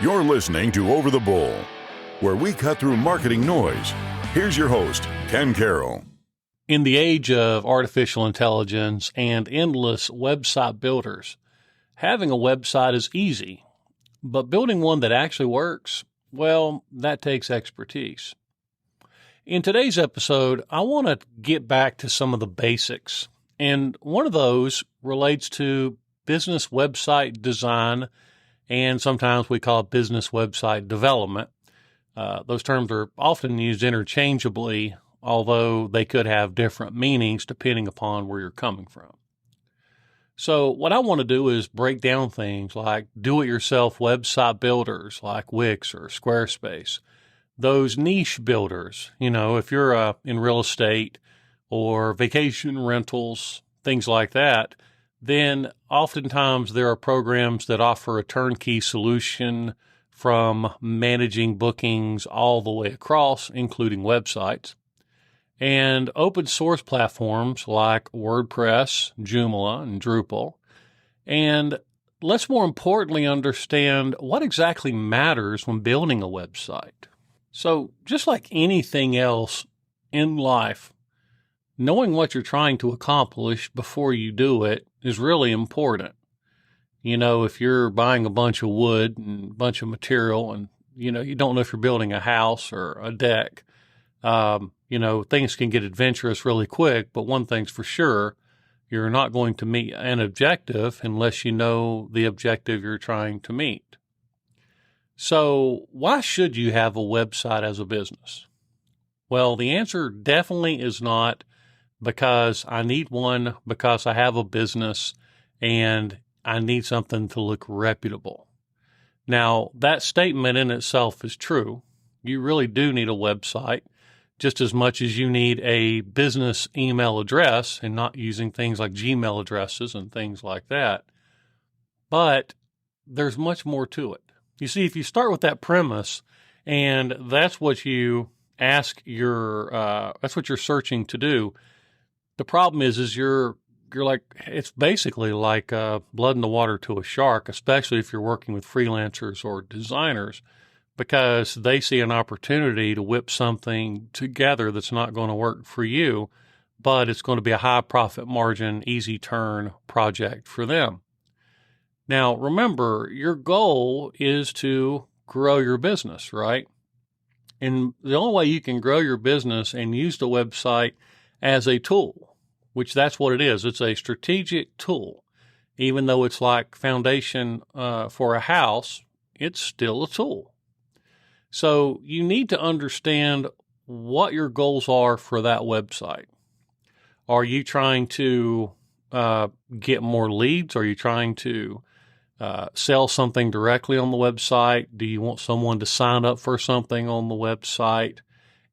You're listening to Over the Bowl, where we cut through marketing noise. Here's your host, Ken Carroll. In the age of artificial intelligence and endless website builders, having a website is easy, but building one that actually works, well, that takes expertise. In today's episode, I want to get back to some of the basics, and one of those relates to business website design, and sometimes we call it business website development. Those terms are often used interchangeably, although they could have different meanings depending upon where you're coming from. So what I want to do is break down things like do-it-yourself website builders like Wix or Squarespace, those niche builders, if you're in real estate or vacation rentals, things like that, then oftentimes there are programs that offer a turnkey solution from managing bookings all the way across, including websites, and open source platforms like WordPress, Joomla, and Drupal. And let's more importantly understand what exactly matters when building a website. So just like anything else in life, knowing what you're trying to accomplish before you do it is really important. If you're buying a bunch of wood and a bunch of material and, you don't know if you're building a house or a deck, things can get adventurous really quick, but one thing's for sure, you're not going to meet an objective unless you know the objective you're trying to meet. So why should you have a website as a business? Well, the answer definitely is not because I need one, because I have a business and I need something to look reputable. Now, that statement in itself is true. You really do need a website just as much as you need a business email address and not using things like Gmail addresses and things like that. But there's much more to it. You see, if you start with that premise and that's what you that's what you're searching to do, the problem is you're like, it's basically like blood in the water to a shark, especially if you're working with freelancers or designers, because they see an opportunity to whip something together that's not going to work for you, but it's going to be a high profit margin, easy turn project for them. Now, remember, your goal is to grow your business, right? And the only way you can grow your business and use the website as a tool, which that's what it is. It's a strategic tool. Even though it's like foundation for a house, it's still a tool. So you need to understand what your goals are for that website. Are you trying to get more leads? Are you trying to sell something directly on the website? Do you want someone to sign up for something on the website?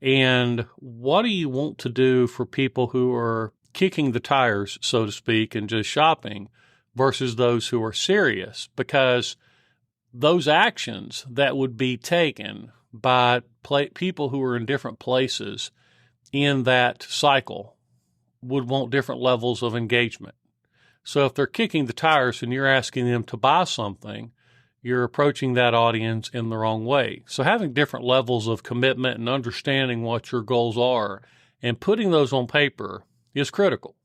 And what do you want to do for people who are kicking the tires, so to speak, and just shopping versus those who are serious? Because those actions that would be taken by people who are in different places in that cycle would want different levels of engagement. So if they're kicking the tires and you're asking them to buy something, you're approaching that audience in the wrong way. So having different levels of commitment and understanding what your goals are and putting those on paper is critical.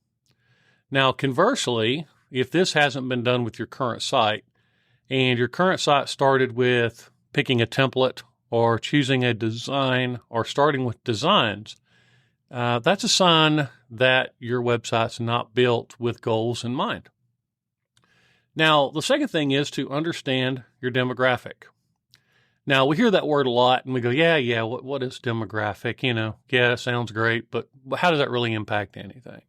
Now, conversely, if this hasn't been done with your current site and your current site started with picking a template or choosing a design or starting with designs, that's a sign that your website's not built with goals in mind. Now, the second thing is to understand your demographic. Now, we hear that word a lot and we go, yeah, what is demographic? Yeah, it sounds great, but how does that really impact anything?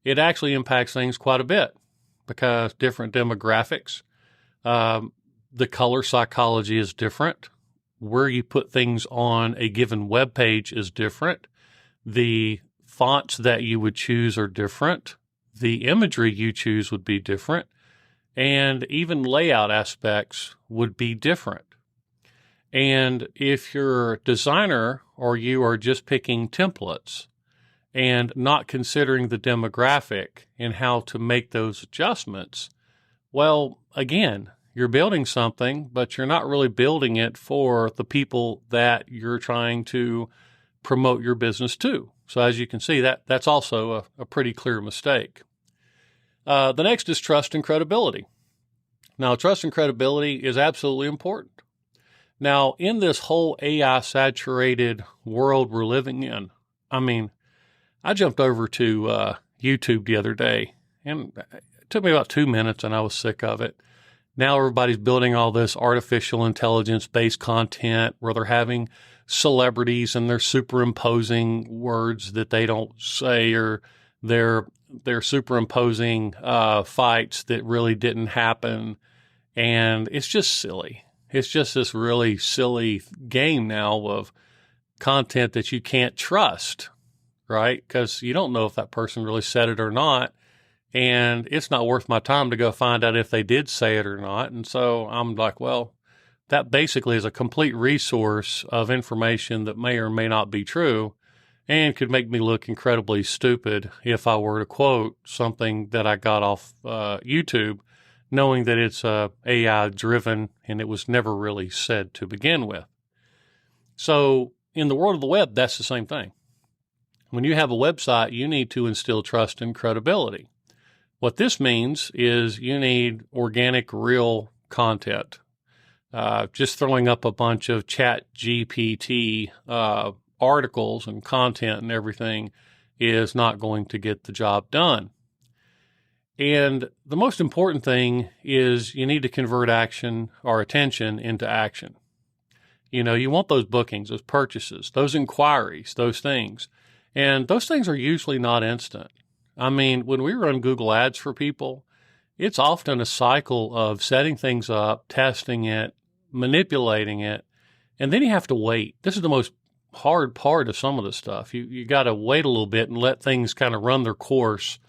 It actually impacts things quite a bit because different demographics, the color psychology is different. Where you put things on a given web page is different. The fonts that you would choose are different. The imagery you choose would be different. And even layout aspects would be different. And if you're a designer or you are just picking templates and not considering the demographic and how to make those adjustments, well, again, you're building something, but you're not really building it for the people that you're trying to promote your business to. So as you can see, that's also a pretty clear mistake. The next is trust and credibility. Now, trust and credibility is absolutely important. Now, in this whole AI-saturated world we're living in, I mean, I jumped over to YouTube the other day, and it took me about 2 minutes, and I was sick of it. Now everybody's building all this artificial intelligence-based content where they're having celebrities and they're superimposing words that they don't say, or they're superimposing fights that really didn't happen. And it's just silly. It's just this really silly game now of content that you can't trust, right? Because you don't know if that person really said it or not. And it's not worth my time to go find out if they did say it or not. And so I'm like, well, that basically is a complete resource of information that may or may not be true and could make me look incredibly stupid if I were to quote something that I got off YouTube, knowing that it's AI driven and it was never really said to begin with. So in the world of the web, that's the same thing. When you have a website, you need to instill trust and credibility. What this means is you need organic, real content. Just throwing up a bunch of chat GPT articles and content and everything is not going to get the job done. And the most important thing is you need to convert action or attention into action. You know, you want those bookings, those purchases, those inquiries, those things. And those things are usually not instant. I mean, when we run Google Ads for people, it's often a cycle of setting things up, testing it, manipulating it, and then you have to wait. This is the most hard part of some of this stuff. You got to wait a little bit and let things kind of run their course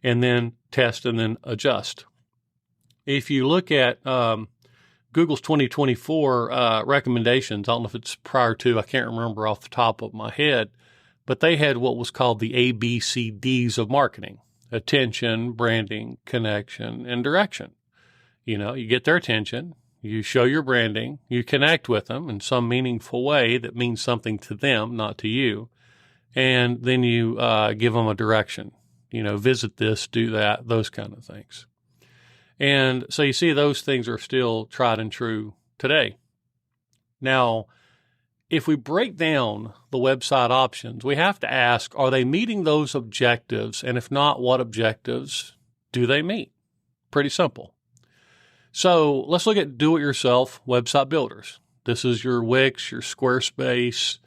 and then test and then adjust. If you look at Google's 2024 recommendations, I don't know if it's prior to, I can't remember off the top of my head, but they had what was called the ABCDs of marketing: attention, branding, connection, and direction. You know, you get their attention, you show your branding, you connect with them in some meaningful way that means something to them, not to you. And then you give them a direction, you know, visit this, do that, those kind of things. And so you see those things are still tried and true today. Now, if we break down the website options, we have to ask, are they meeting those objectives? And if not, what objectives do they meet? Pretty simple. So let's look at do-it-yourself website builders. This is your Wix, your Squarespace.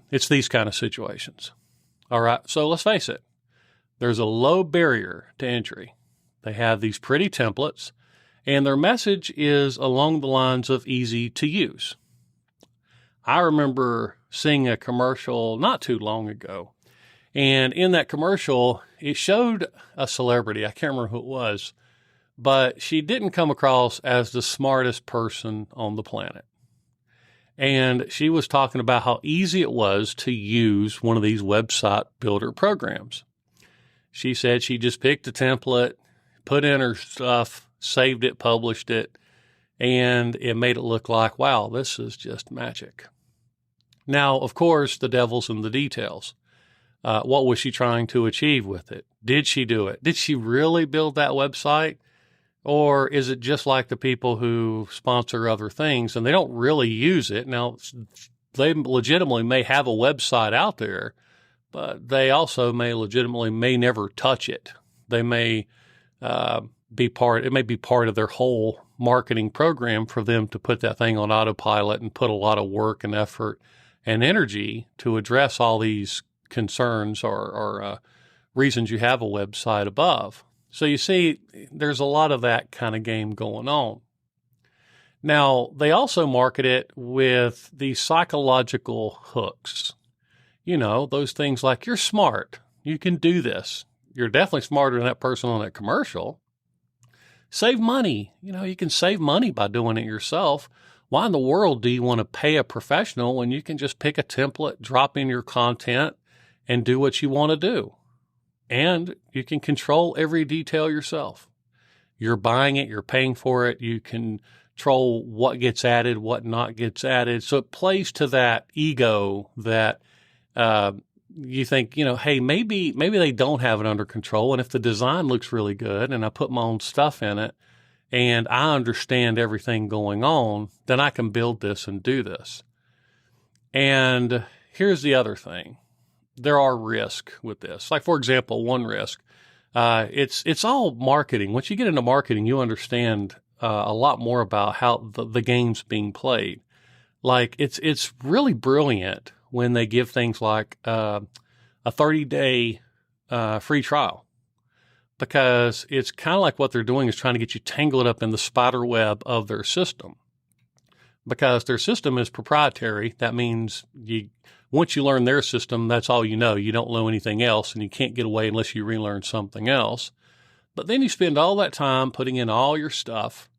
It's these kind of situations. All right, so let's face it. There's a low barrier to entry. They have these pretty templates, and their message is along the lines of easy to use. I remember seeing a commercial not too long ago, and in that commercial, it showed a celebrity. I can't remember who it was, but she didn't come across as the smartest person on the planet. And she was talking about how easy it was to use one of these website builder programs. She said she just picked a template, put in her stuff, saved it, published it, and it made it look like, wow, this is just magic. Now, of course, the devil's in the details. What was she trying to achieve with it? Did she do it? Did she really build that website? Or is it just like the people who sponsor other things and they don't really use it? Now, they legitimately may have a website out there, but they also may never touch it. They may it may be part of their whole marketing program for them to put that thing on autopilot and put a lot of work and effort and energy to address all these concerns or reasons you have a website above. So you see, there's a lot of that kind of game going on. Now, they also market it with these psychological hooks. You know, those things like, you're smart, you can do this. You're definitely smarter than that person on that commercial. Save money. You know, you can save money by doing it yourself. Why in the world do you want to pay a professional when you can just pick a template, drop in your content, and do what you want to do? And you can control every detail yourself. You're buying it, you're paying for it. You control what gets added, what not gets added. So it plays to that ego that you think, hey, maybe they don't have it under control. And if the design looks really good and I put my own stuff in it and I understand everything going on, then I can build this and do this. And here's the other thing. There are risks with this. Like, for example, one risk, it's all marketing. Once you get into marketing, you understand a lot more about how the game's being played. Like, it's really brilliant when they give things like a 30-day free trial, because it's kind of like what they're doing is trying to get you tangled up in the spider web of their system. Because their system is proprietary, that means once you learn their system, that's all you know. You don't know anything else, and you can't get away unless you relearn something else. But then you spend all that time putting in all your stuff,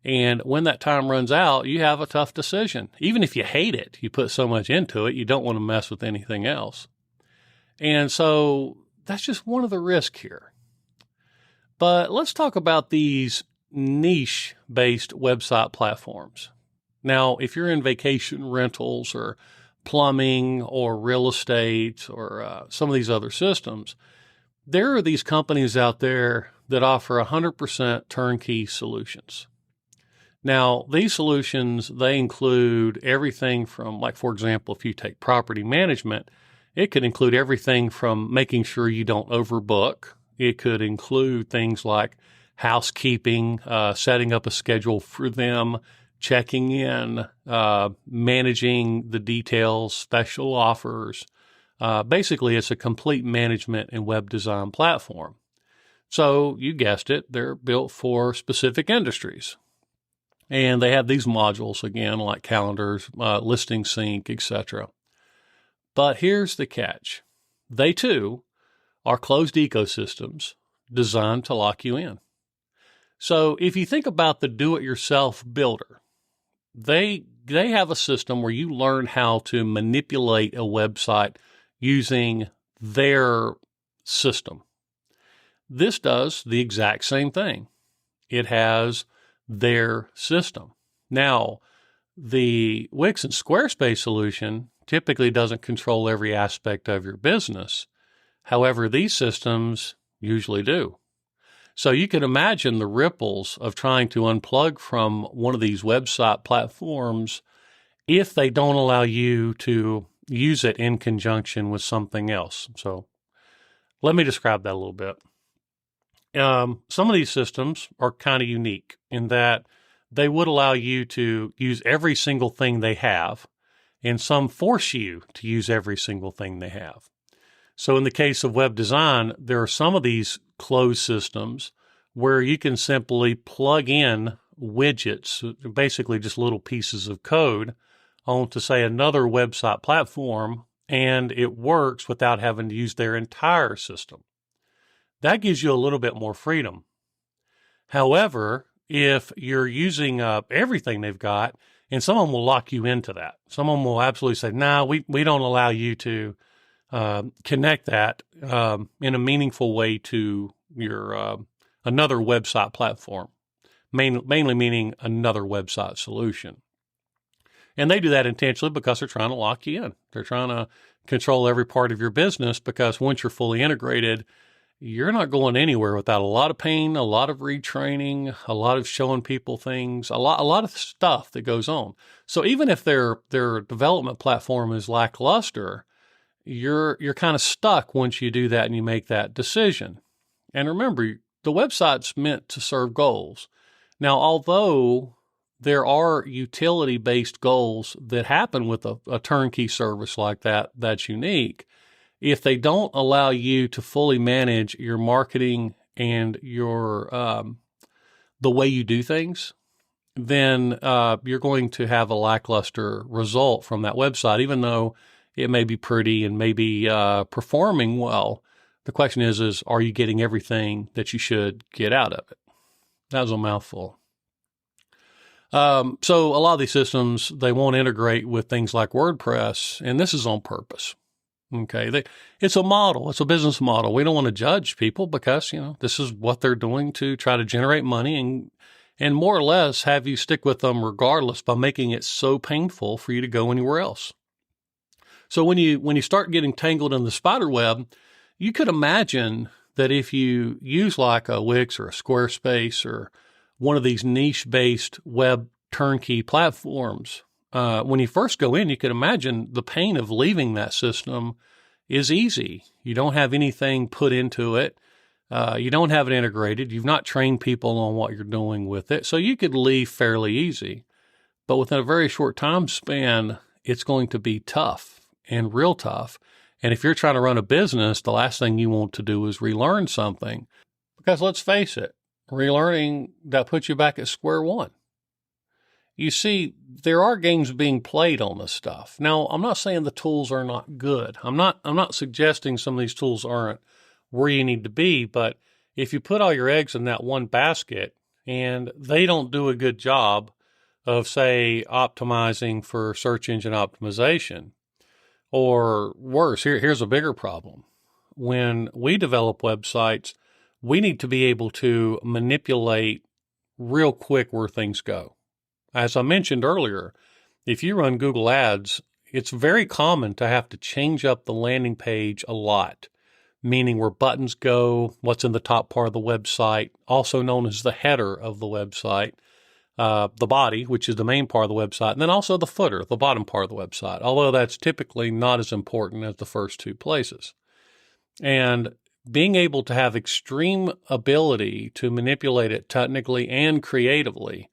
and when that time runs out, you have a tough decision. Even if you hate it, you put so much into it, you don't want to mess with anything else. And so that's just one of the risks here. But let's talk about these niche-based website platforms. Now, if you're in vacation rentals or plumbing or real estate or some of these other systems, there are these companies out there that offer 100% turnkey solutions. Now, these solutions, they include everything from, like, for example, if you take property management, it could include everything from making sure you don't overbook. It could include things like housekeeping, setting up a schedule for them, checking in, managing the details, special offers. Basically, it's a complete management and web design platform. So you guessed it, they're built for specific industries. And they have these modules, again, like calendars, listing sync, etc. But here's the catch. They, too, are closed ecosystems designed to lock you in. So if you think about the do-it-yourself builder, they have a system where you learn how to manipulate a website using their system. This does the exact same thing. It has their system. Now, the Wix and Squarespace solution typically doesn't control every aspect of your business. However, these systems usually do. So you can imagine the ripples of trying to unplug from one of these website platforms if they don't allow you to use it in conjunction with something else. So let me describe that a little bit. Some of these systems are kind of unique in that they would allow you to use every single thing they have, and some force you to use every single thing they have. So in the case of web design, there are some of these closed systems where you can simply plug in widgets, basically just little pieces of code, onto, say, another website platform, and it works without having to use their entire system. That gives you a little bit more freedom. However, if you're using everything they've got, and some of them will lock you into that. Some of them will absolutely say, no, we don't allow you to connect that in a meaningful way to your another website platform, mainly meaning another website solution. And they do that intentionally because they're trying to lock you in. They're trying to control every part of your business, because once you're fully integrated, you're not going anywhere without a lot of pain, a lot of retraining, a lot of showing people things, a lot of stuff that goes on. So even if their development platform is lackluster, you're kind of stuck once you do that and you make that decision. And remember, the website's meant to serve goals. Now, although there are utility-based goals that happen with a turnkey service like that that's unique, if they don't allow you to fully manage your marketing and your the way you do things, then you're going to have a lackluster result from that website, even though it may be pretty and may be performing well. The question is are you getting everything that you should get out of it? That was a mouthful. So a lot of these systems, they won't integrate with things like WordPress, and this is on purpose. Okay. It's a model. It's a business model. We don't want to judge people because, this is what they're doing to try to generate money and more or less have you stick with them regardless by making it so painful for you to go anywhere else. So when you start getting tangled in the spider web, you could imagine that if you use like a Wix or a Squarespace or one of these niche-based web turnkey platforms, when you first go in, you could imagine the pain of leaving that system is easy. You don't have anything put into it. You don't have it integrated. You've not trained people on what you're doing with it. So you could leave fairly easy. But within a very short time span, it's going to be tough and real tough. And if you're trying to run a business, the last thing you want to do is relearn something. Because let's face it, relearning, that puts you back at square one. You see, there are games being played on this stuff. Now, I'm not saying the tools are not good. I'm not suggesting some of these tools aren't where you need to be, but if you put all your eggs in that one basket and they don't do a good job of, say, optimizing for search engine optimization, or worse, here's a bigger problem. When we develop websites, we need to be able to manipulate real quick where things go. As I mentioned earlier, if you run Google Ads, it's very common to have to change up the landing page a lot, meaning where buttons go, what's in the top part of the website, also known as the header of the website, the body, which is the main part of the website, and then also the footer, the bottom part of the website, although that's typically not as important as the first two places. And being able to have extreme ability to manipulate it technically and creatively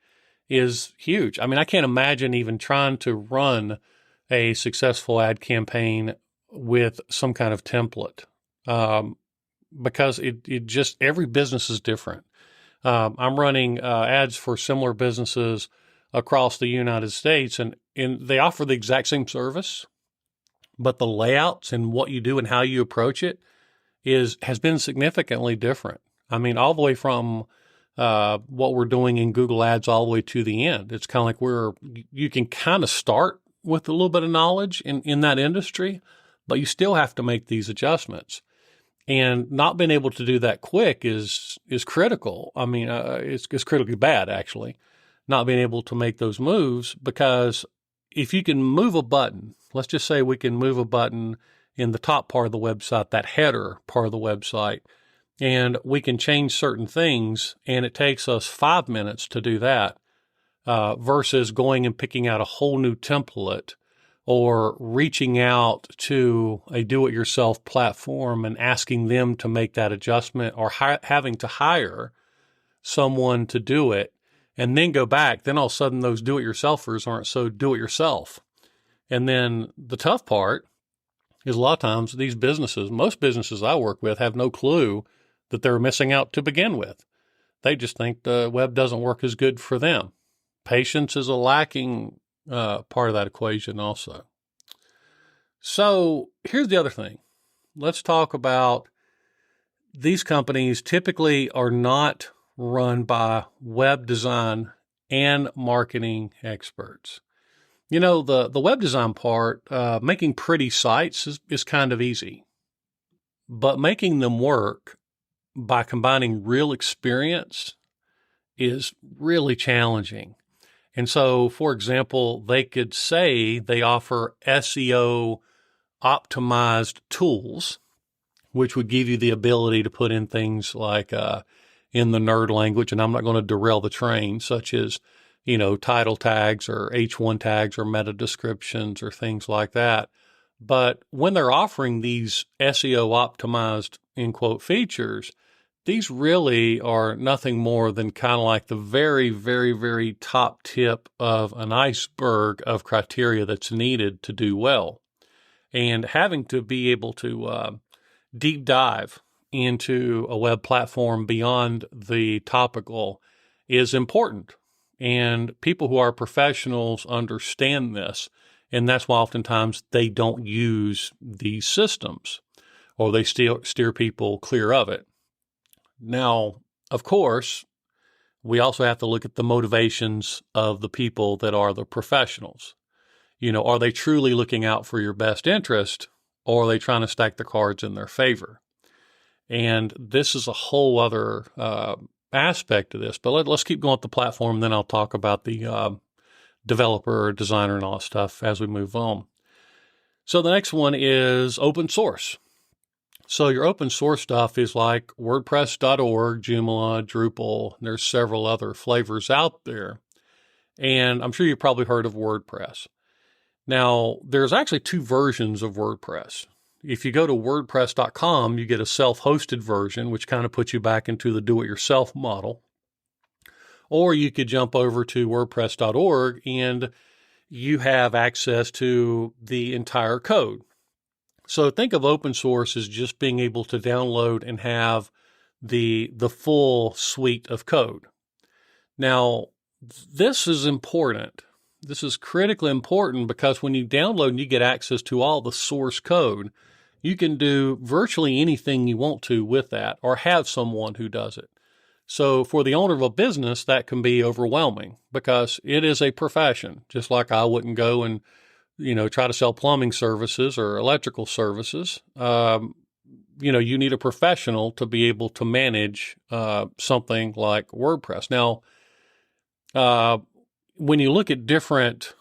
is huge. I mean, I can't imagine even trying to run a successful ad campaign with some kind of template because it just, every business is different. I'm running ads for similar businesses across the United States, and they offer the exact same service, but the layouts and what you do and how you approach it has been significantly different. I mean, all the way from what we're doing in Google Ads all the way to the end. It's kind of like you can kind of start with a little bit of knowledge in that industry, but you still have to make these adjustments. And not being able to do that quick is critical. I mean, it's critically bad, actually, not being able to make those moves, because if you can move a button, let's just say we can move a button in the top part of the website, that header part of the website, and we can change certain things, and it takes us 5 minutes to do that versus going and picking out a whole new template or reaching out to a do-it-yourself platform and asking them to make that adjustment, or having to hire someone to do it and then go back. Then all of a sudden those do-it-yourselfers aren't so do-it-yourself. And then the tough part is a lot of times these businesses, most businesses I work with, have no clue that they're missing out to begin with. They just think the web doesn't work as good for them. Patience is a lacking part of that equation also. So here's the other thing. Let's talk about these companies typically are not run by web design and marketing experts. You know, the web design part, making pretty sites is kind of easy, but making them work by combining real experience is really challenging. And so, for example, they could say they offer SEO optimized tools, which would give you the ability to put in things like in the nerd language, and I'm not going to derail the train, such as, title tags or H1 tags or meta descriptions or things like that. But when they're offering these SEO optimized, in quote, features, these really are nothing more than kind of like the very, very, very top tip of an iceberg of criteria that's needed to do well. And having to be able to deep dive into a web platform beyond the topical is important. And people who are professionals understand this. And that's why oftentimes they don't use these systems, or they steer people clear of it. Now, of course, we also have to look at the motivations of the people that are the professionals. Are they truly looking out for your best interest, or are they trying to stack the cards in their favor? And this is a whole other aspect of this. But let's keep going with the platform, and then I'll talk about the developer or designer and all that stuff as we move on. So the next one is open source. So your open source stuff is like WordPress.org, Joomla, Drupal. There's several other flavors out there. And I'm sure you've probably heard of WordPress. Now, there's actually two versions of WordPress. If you go to WordPress.com, you get a self-hosted version, which kind of puts you back into the do-it-yourself model. Or you could jump over to WordPress.org and you have access to the entire code. So think of open source as just being able to download and have the full suite of code. Now, this is important. This is critically important because when you download and you get access to all the source code, you can do virtually anything you want to with that or have someone who does it. So for the owner of a business, that can be overwhelming because it is a profession, just like I wouldn't go and try to sell plumbing services or electrical services. You need a professional to be able to manage something like WordPress. Now, when you look at different,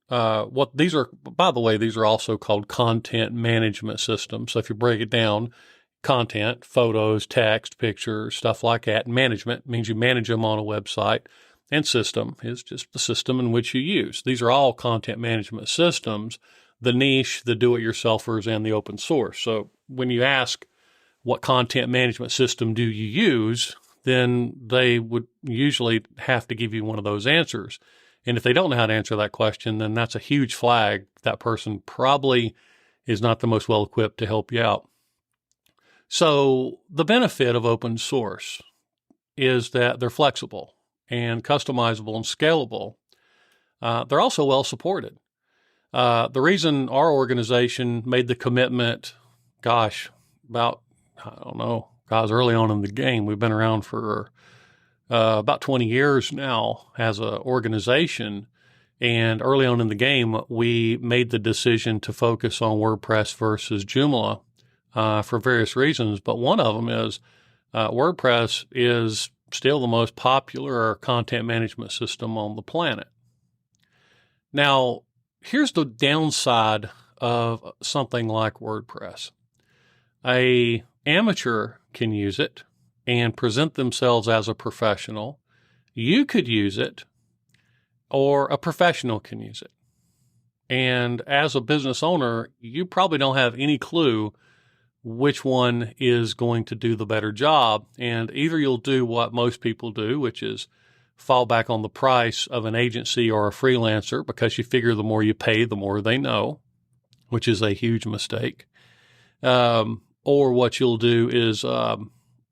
these are also called content management systems. So if you break it down, content, photos, text, pictures, stuff like that, management means you manage them on a website. And system is just the system in which you use. These are all content management systems, the niche, the do-it-yourselfers, and the open source. So when you ask what content management system do you use, then they would usually have to give you one of those answers. And if they don't know how to answer that question, then that's a huge flag. That person probably is not the most well-equipped to help you out. So the benefit of open source is that they're flexible and customizable and scalable. They're also well supported. The reason our organization made the commitment, early on in the game. We've been around for about 20 years now as an organization. And early on in the game, we made the decision to focus on WordPress versus Joomla for various reasons. But one of them is WordPress is still the most popular content management system on the planet. Now, here's the downside of something like WordPress. An amateur can use it and present themselves as a professional. You could use it, or a professional can use it. And as a business owner, you probably don't have any clue which one is going to do the better job. And either you'll do what most people do, which is fall back on the price of an agency or a freelancer because you figure the more you pay, the more they know, which is a huge mistake. Or what you'll do is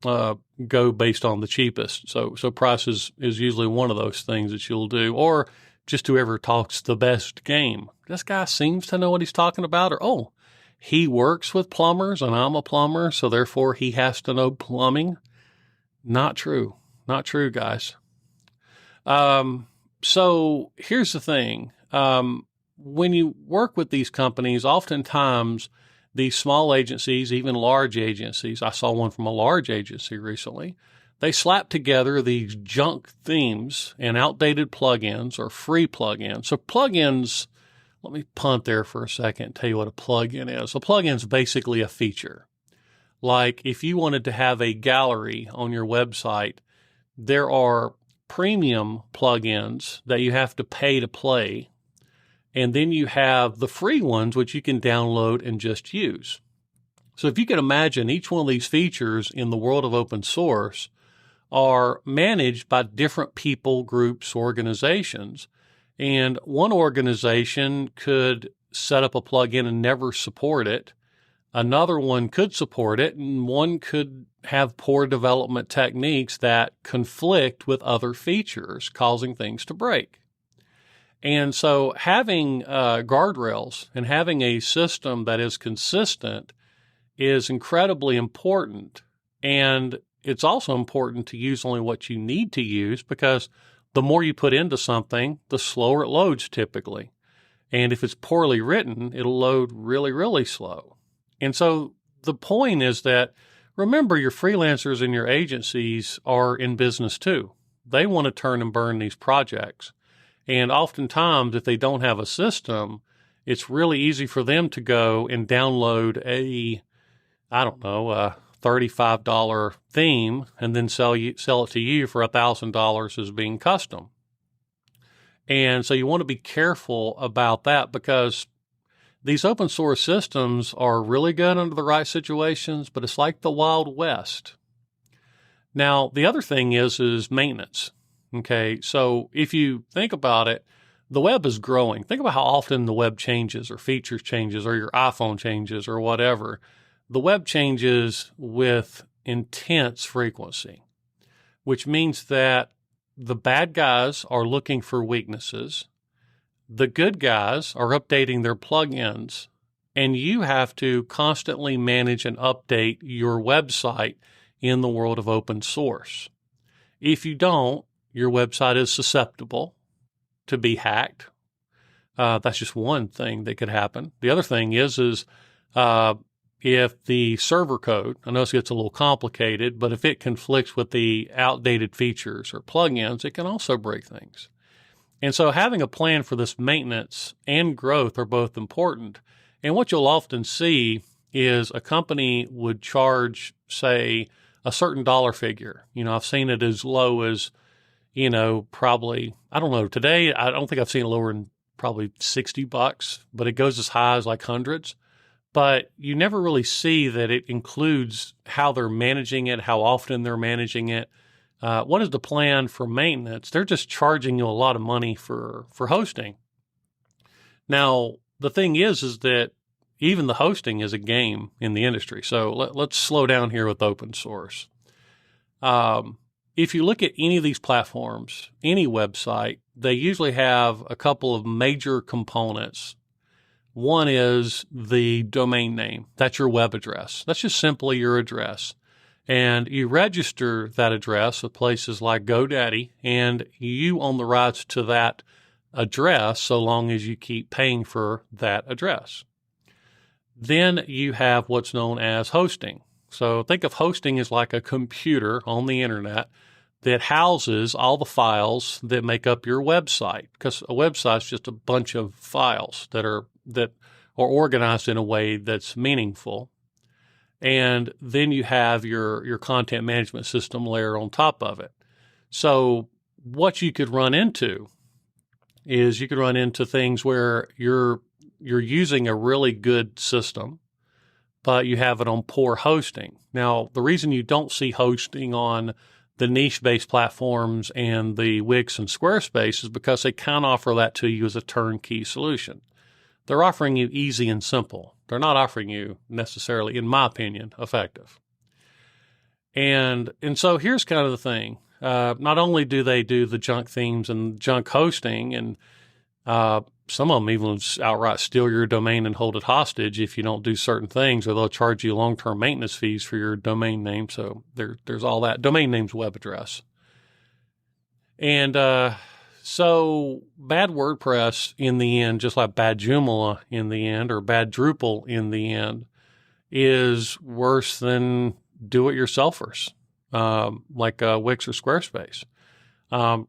go based on the cheapest. So price is usually one of those things that you'll do. Or just whoever talks the best game. This guy seems to know what he's talking about. Or, he works with plumbers and I'm a plumber, so therefore he has to know plumbing. Not true. Not true, guys. So here's the thing. When you work with these companies, oftentimes these small agencies, even large agencies, I saw one from a large agency recently, they slap together these junk themes and outdated plugins or free plugins. So plugins, let me punt there for a second and tell you what a plugin is. A plugin is basically a feature. Like if you wanted to have a gallery on your website, there are premium plugins that you have to pay to play. And then you have the free ones, which you can download and just use. So if you can imagine, each one of these features in the world of open source are managed by different people, groups, organizations. And one organization could set up a plugin and never support it. Another one could support it, and one could have poor development techniques that conflict with other features, causing things to break. And so having guardrails and having a system that is consistent is incredibly important. And it's also important to use only what you need to use, because the more you put into something, the slower it loads typically. And if it's poorly written, it'll load really, really slow. And so the point is that, remember, your freelancers and your agencies are in business too. They want to turn and burn these projects. And oftentimes, if they don't have a system, it's really easy for them to go and download a $35 theme and then sell it to you for $1,000 as being custom. And so you want to be careful about that, because these open source systems are really good under the right situations, but it's like the Wild West. Now, the other thing is maintenance. Okay, so if you think about it, the web is growing. Think about how often the web changes or features changes or your iPhone changes or whatever. The web changes with intense frequency, which means that the bad guys are looking for weaknesses. The good guys are updating their plugins, and you have to constantly manage and update your website in the world of open source. If you don't, your website is susceptible to be hacked. That's just one thing that could happen. The other thing is if the server code, I know this gets a little complicated, but if it conflicts with the outdated features or plugins, it can also break things. And so having a plan for this maintenance and growth are both important. And what you'll often see is a company would charge, say, a certain dollar figure. I've seen it as low as, probably, I don't know, today, I don't think I've seen it lower than probably $60, but it goes as high as like hundreds. But you never really see that it includes how they're managing it, how often they're managing it. What is the plan for maintenance? They're just charging you a lot of money for hosting. Now, the thing is that even the hosting is a game in the industry. So let's slow down here with open source. If you look at any of these platforms, any website, they usually have a couple of major components. One is the domain name. That's your web address. That's just simply your address. And you register that address with places like GoDaddy, and you own the rights to that address so long as you keep paying for that address. Then you have what's known as hosting. So think of hosting as like a computer on the internet that houses all the files that make up your website, because a website is just a bunch of files that are organized in a way that's meaningful. And then you have your content management system layer on top of it. So what you could run into is you could run into things where you're using a really good system, but you have it on poor hosting. Now, the reason you don't see hosting on the niche-based platforms and the Wix and Squarespace is because they can't offer that to you as a turnkey solution. They're offering you easy and simple. They're not offering you necessarily, in my opinion, effective. And so here's kind of the thing. Not only do they do the junk themes and junk hosting, and some of them even outright steal your domain and hold it hostage if you don't do certain things, or they'll charge you long-term maintenance fees for your domain name. So there's all that. Domain name's web address. And so bad WordPress in the end, just like bad Joomla in the end, or bad Drupal in the end, is worse than do-it-yourselfers, like Wix or Squarespace.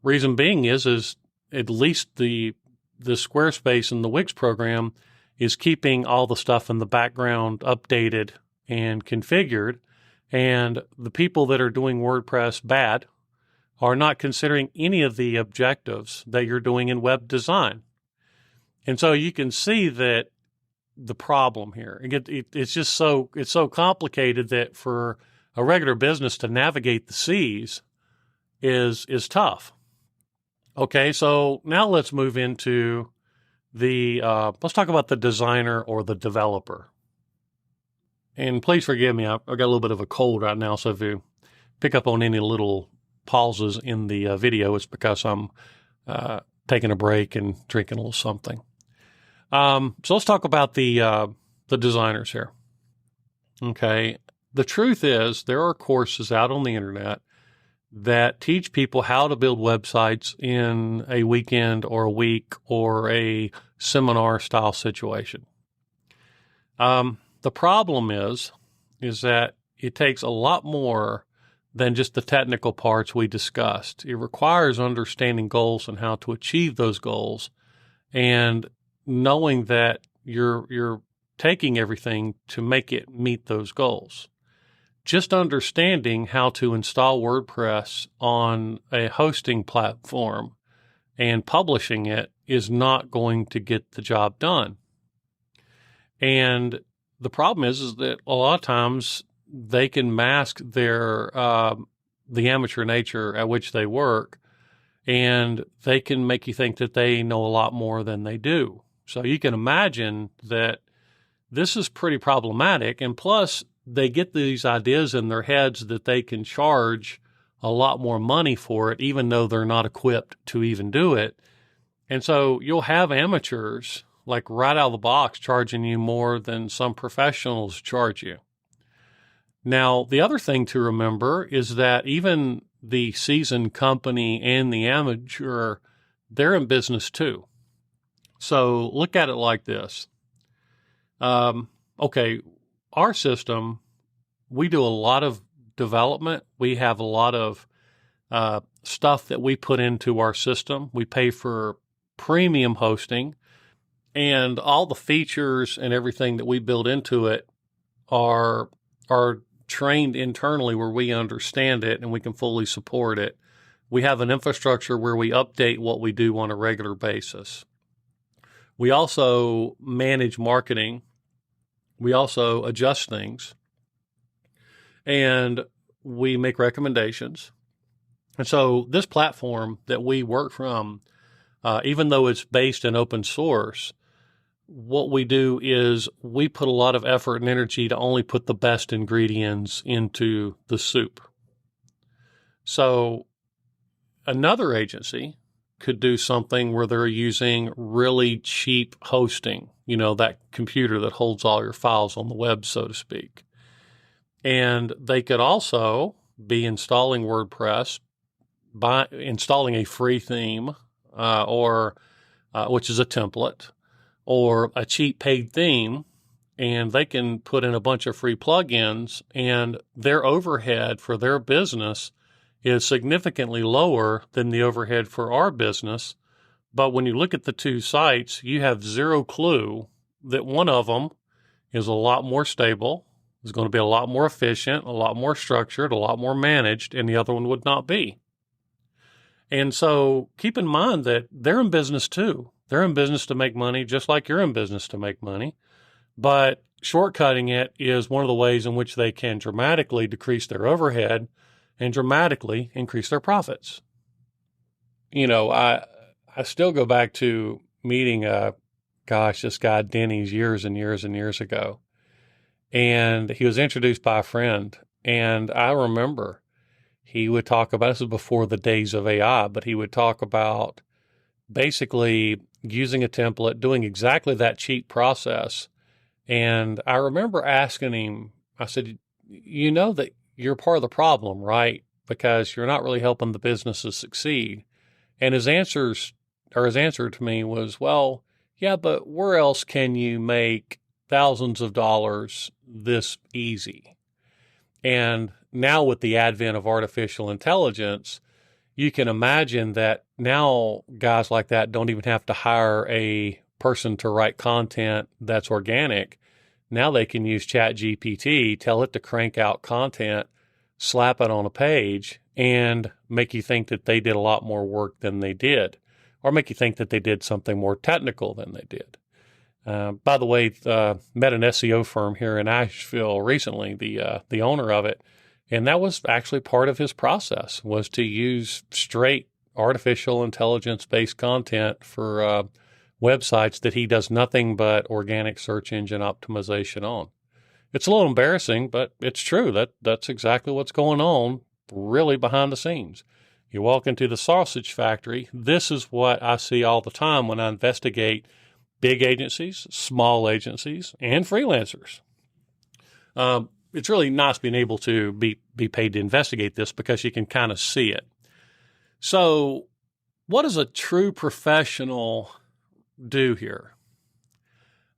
Reason being is at least the Squarespace and the Wix program is keeping all the stuff in the background updated and configured, and the people that are doing WordPress bad are not considering any of the objectives that you're doing in web design. And so you can see that the problem here, it's just so complicated that for a regular business to navigate the seas is tough. Okay, so now let's move into let's talk about the designer or the developer. And please forgive me, I've got a little bit of a cold right now, so if you pick up on any little pauses in the video, it's because I'm taking a break and drinking a little something. So let's talk about the designers here. Okay, the truth is there are courses out on the internet that teach people how to build websites in a weekend or a week or a seminar style situation. The problem is that it takes a lot more than just the technical parts we discussed. It requires understanding goals and how to achieve those goals, and knowing that you're taking everything to make it meet those goals. Just understanding how to install WordPress on a hosting platform and publishing it is not going to get the job done. And the problem is that a lot of times they can mask their the amateur nature at which they work, and they can make you think that they know a lot more than they do. So you can imagine that this is pretty problematic. And plus, they get these ideas in their heads that they can charge a lot more money for it, even though they're not equipped to even do it. And so you'll have amateurs, like right out of the box, charging you more than some professionals charge you. Now, the other thing to remember is that even the seasoned company and the amateur, they're in business too. So look at it like this. Okay, our system, we do a lot of development. We have a lot of stuff that we put into our system. We pay for premium hosting, and all the features and everything that we build into it are trained internally where we understand it and we can fully support it. We have an infrastructure where we update what we do on a regular basis. We also manage marketing. We also adjust things, and we make recommendations. And so this platform that we work from, even though it's based in open source, what we do is we put a lot of effort and energy to only put the best ingredients into the soup. So another agency could do something where they're using really cheap hosting, that computer that holds all your files on the web, so to speak. And they could also be installing WordPress by installing a free theme, which is a template, or a cheap paid theme, and they can put in a bunch of free plugins, and their overhead for their business is significantly lower than the overhead for our business. But when you look at the two sites, you have zero clue that one of them is a lot more stable, is going to be a lot more efficient, a lot more structured, a lot more managed, and the other one would not be. And so keep in mind that they're in business too. They're in business to make money, just like you're in business to make money. But shortcutting it is one of the ways in which they can dramatically decrease their overhead and dramatically increase their profits. I still go back to meeting, this guy Denny's years and years and years ago. And he was introduced by a friend. And I remember he would talk about, this was before the days of AI, but he would talk about basically using a template, doing exactly that cheap process. And I remember asking him, I said, you know that you're part of the problem, right? Because you're not really helping the businesses succeed. And his answer to me was, well, yeah, but where else can you make thousands of dollars this easy? And now with the advent of artificial intelligence, you can imagine that now guys like that don't even have to hire a person to write content that's organic. Now they can use ChatGPT, tell it to crank out content, slap it on a page, and make you think that they did a lot more work than they did, or make you think that they did something more technical than they did. By the way, met an SEO firm here in Asheville recently, the owner of it, and that was actually part of his process, was to use straight artificial intelligence-based content for websites that he does nothing but organic search engine optimization on. It's a little embarrassing, but it's true. That's exactly what's going on really behind the scenes. You walk into the sausage factory. This is what I see all the time when I investigate big agencies, small agencies, and freelancers. It's really nice being able to be paid to investigate this because you can kind of see it. So what does a true professional do here?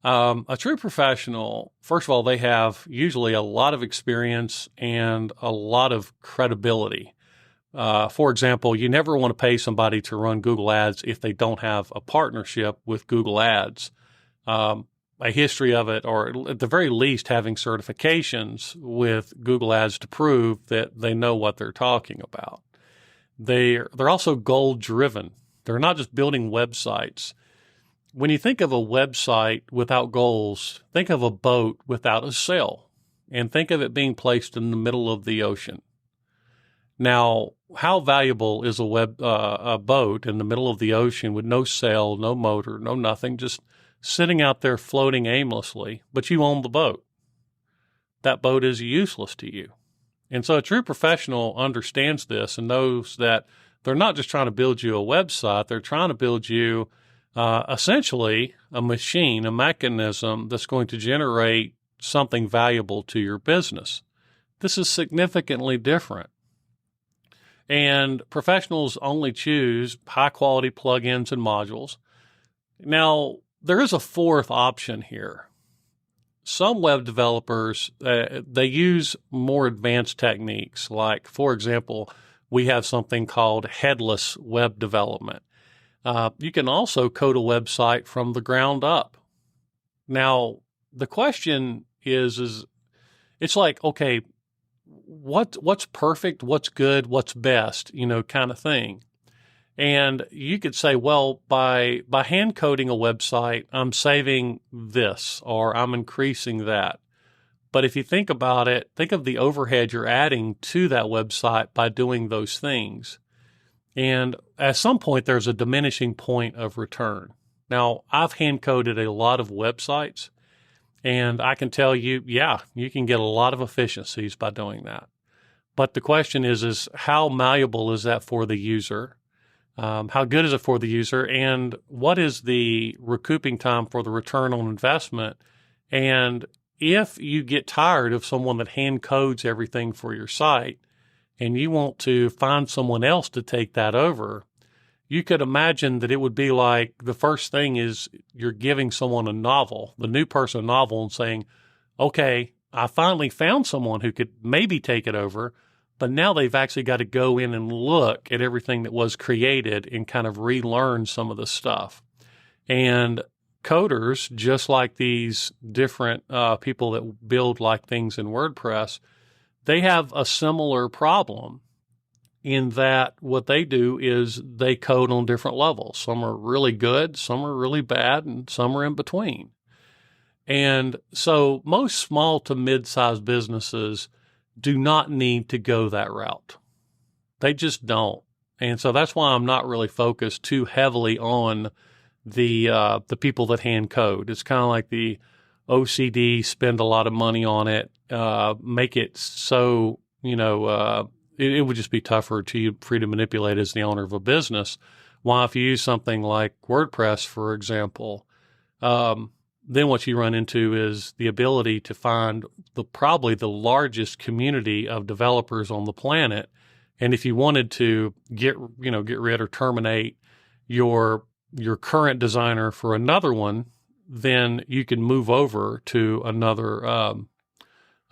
A true professional, first of all, they have usually a lot of experience and a lot of credibility. For example, you never want to pay somebody to run Google Ads if they don't have a partnership with Google Ads, a history of it, or at the very least having certifications with Google Ads to prove that they know what they're talking about. They're also goal driven. They're not just building websites. When you think of a website without goals, think of a boat without a sail, and think of it being placed in the middle of the ocean. Now, how valuable is a boat in the middle of the ocean with no sail, no motor, no nothing, just sitting out there floating aimlessly, but you own the boat? That boat is useless to you. And so a true professional understands this and knows that they're not just trying to build you a website, they're trying to build you essentially a machine, a mechanism that's going to generate something valuable to your business. This is significantly different. And professionals only choose high-quality plugins and modules. Now, there is a fourth option here. Some web developers, they use more advanced techniques. Like, for example, we have something called headless web development. You can also code a website from the ground up. Now, the question is it's like, okay, what's perfect, what's good, what's best, kind of thing. And you could say, well, by hand coding a website, I'm saving this or I'm increasing that. But if you think about it, think of the overhead you're adding to that website by doing those things. And at some point, there's a diminishing point of return. Now, I've hand coded a lot of websites, and I can tell you, yeah, you can get a lot of efficiencies by doing that. But the question is how malleable is that for the user? How good is it for the user? And what is the recouping time for the return on investment? And if you get tired of someone that hand codes everything for your site and you want to find someone else to take that over, you could imagine that it would be like the first thing is you're giving someone a novel, the new person a novel, and saying, okay, I finally found someone who could maybe take it over, but now they've actually got to go in and look at everything that was created and kind of relearn some of the stuff. And coders, just like these different people that build like things in WordPress, they have a similar problem in that what they do is they code on different levels. Some are really good, some are really bad, and some are in between. And so most small to mid-sized businesses do not need to go that route. They just don't. And so that's why I'm not really focused too heavily on the people that hand code. It's kind of like the OCD, spend a lot of money on it, make it so, it would just be tougher for you to manipulate as the owner of a business. While if you use something like WordPress, for example, then what you run into is the ability to find probably the largest community of developers on the planet. And if you wanted to get rid or terminate your current designer for another one, then you can move over to another.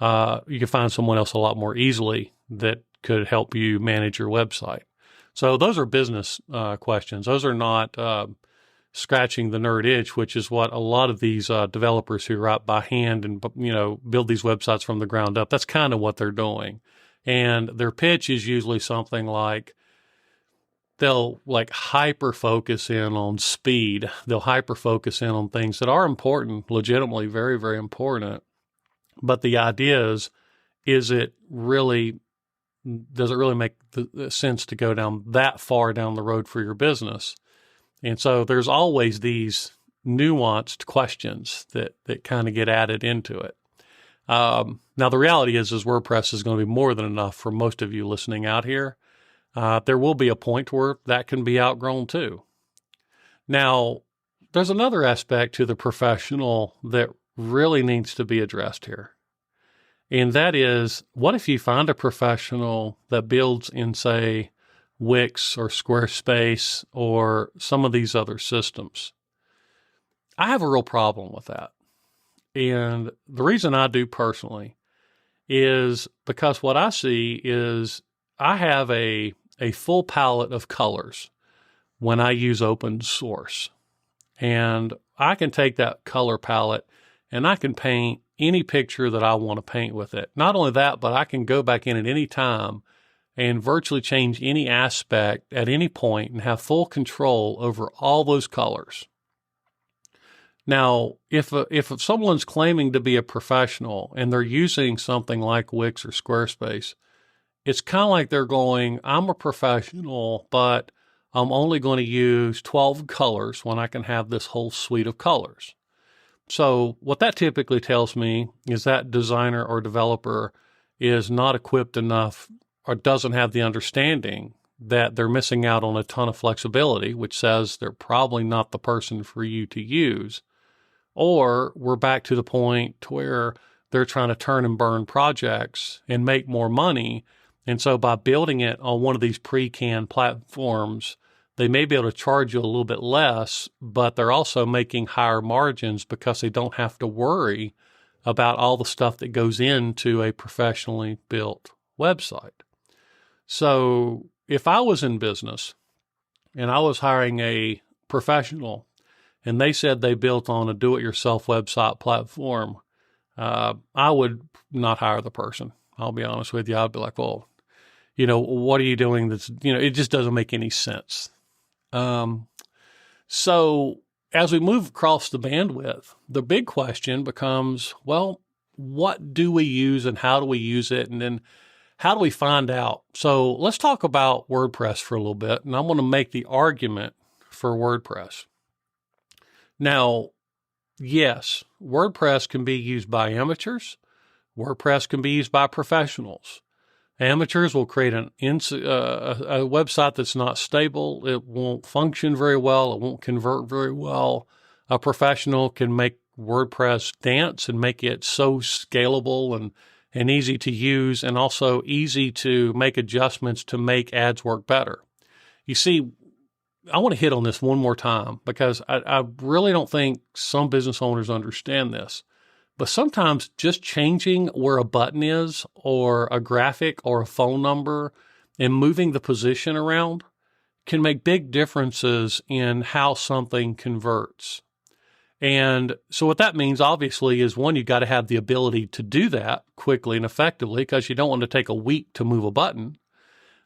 You can find someone else a lot more easily that could help you manage your website. So those are business questions. Those are not scratching the nerd itch, which is what a lot of these developers who write by hand and build these websites from the ground up, that's kind of what they're doing. And their pitch is usually something like they'll hyper focus in on speed. They'll hyper focus in on things that are important, legitimately very, very important. But the idea is does it really make the sense to go down that far down the road for your business? And so there's always these nuanced questions that kind of get added into it. Now, the reality is WordPress is going to be more than enough for most of you listening out here. There will be a point where that can be outgrown too. Now, there's another aspect to the professional that really needs to be addressed here. And that is, what if you find a professional that builds in, say, Wix or Squarespace or some of these other systems? I have a real problem with that. And the reason I do personally is because what I see is I have a full palette of colors when I use open source. And I can take that color palette and I can paint any picture that I want to paint with it. Not only that, but I can go back in at any time and virtually change any aspect at any point and have full control over all those colors. Now, if someone's claiming to be a professional and they're using something like Wix or Squarespace, it's kind of like they're going, I'm a professional, but I'm only going to use 12 colors when I can have this whole suite of colors. So what that typically tells me is that designer or developer is not equipped enough or doesn't have the understanding that they're missing out on a ton of flexibility, which says they're probably not the person for you to use. Or we're back to the point where they're trying to turn and burn projects and make more money. And so by building it on one of these pre-canned platforms, they may be able to charge you a little bit less, but they're also making higher margins because they don't have to worry about all the stuff that goes into a professionally built website. So if I was in business and I was hiring a professional and they said they built on a do-it-yourself website platform, I would not hire the person. I'll be honest with you. I'd be like, well, what are you doing that's, it just doesn't make any sense. So as we move across the bandwidth, the big question becomes, well, what do we use and how do we use it? And then how do we find out? So let's talk about WordPress for a little bit. And I'm going to make the argument for WordPress. Now, yes, WordPress can be used by amateurs. WordPress can be used by professionals. Amateurs will create a website that's not stable. It won't function very well. It won't convert very well. A professional can make WordPress dance and make it so scalable and easy to use, and also easy to make adjustments to make ads work better. You see, I want to hit on this one more time because I really don't think some business owners understand this. But sometimes just changing where a button is or a graphic or a phone number and moving the position around can make big differences in how something converts. And so what that means, obviously, is one, you've got to have the ability to do that quickly and effectively because you don't want to take a week to move a button.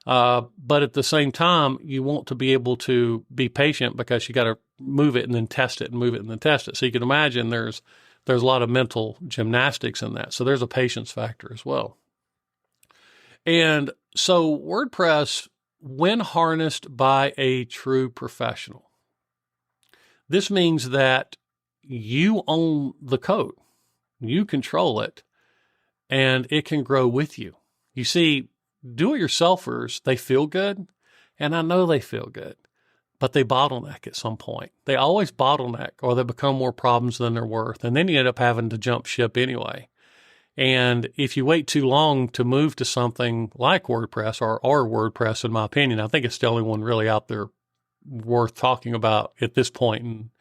But at the same time, you want to be able to be patient because you got to move it and then test it and move it and then test it. So you can imagine there's a lot of mental gymnastics in that. So there's a patience factor as well. And so WordPress, when harnessed by a true professional, this means that you own the code, you control it, and it can grow with you. You see, do-it-yourselfers, they feel good, and I know they feel good, but they bottleneck at some point. They always bottleneck, or they become more problems than they're worth, and then you end up having to jump ship anyway. And if you wait too long to move to something like WordPress, or WordPress, in my opinion, I think it's the only one really out there worth talking about at this point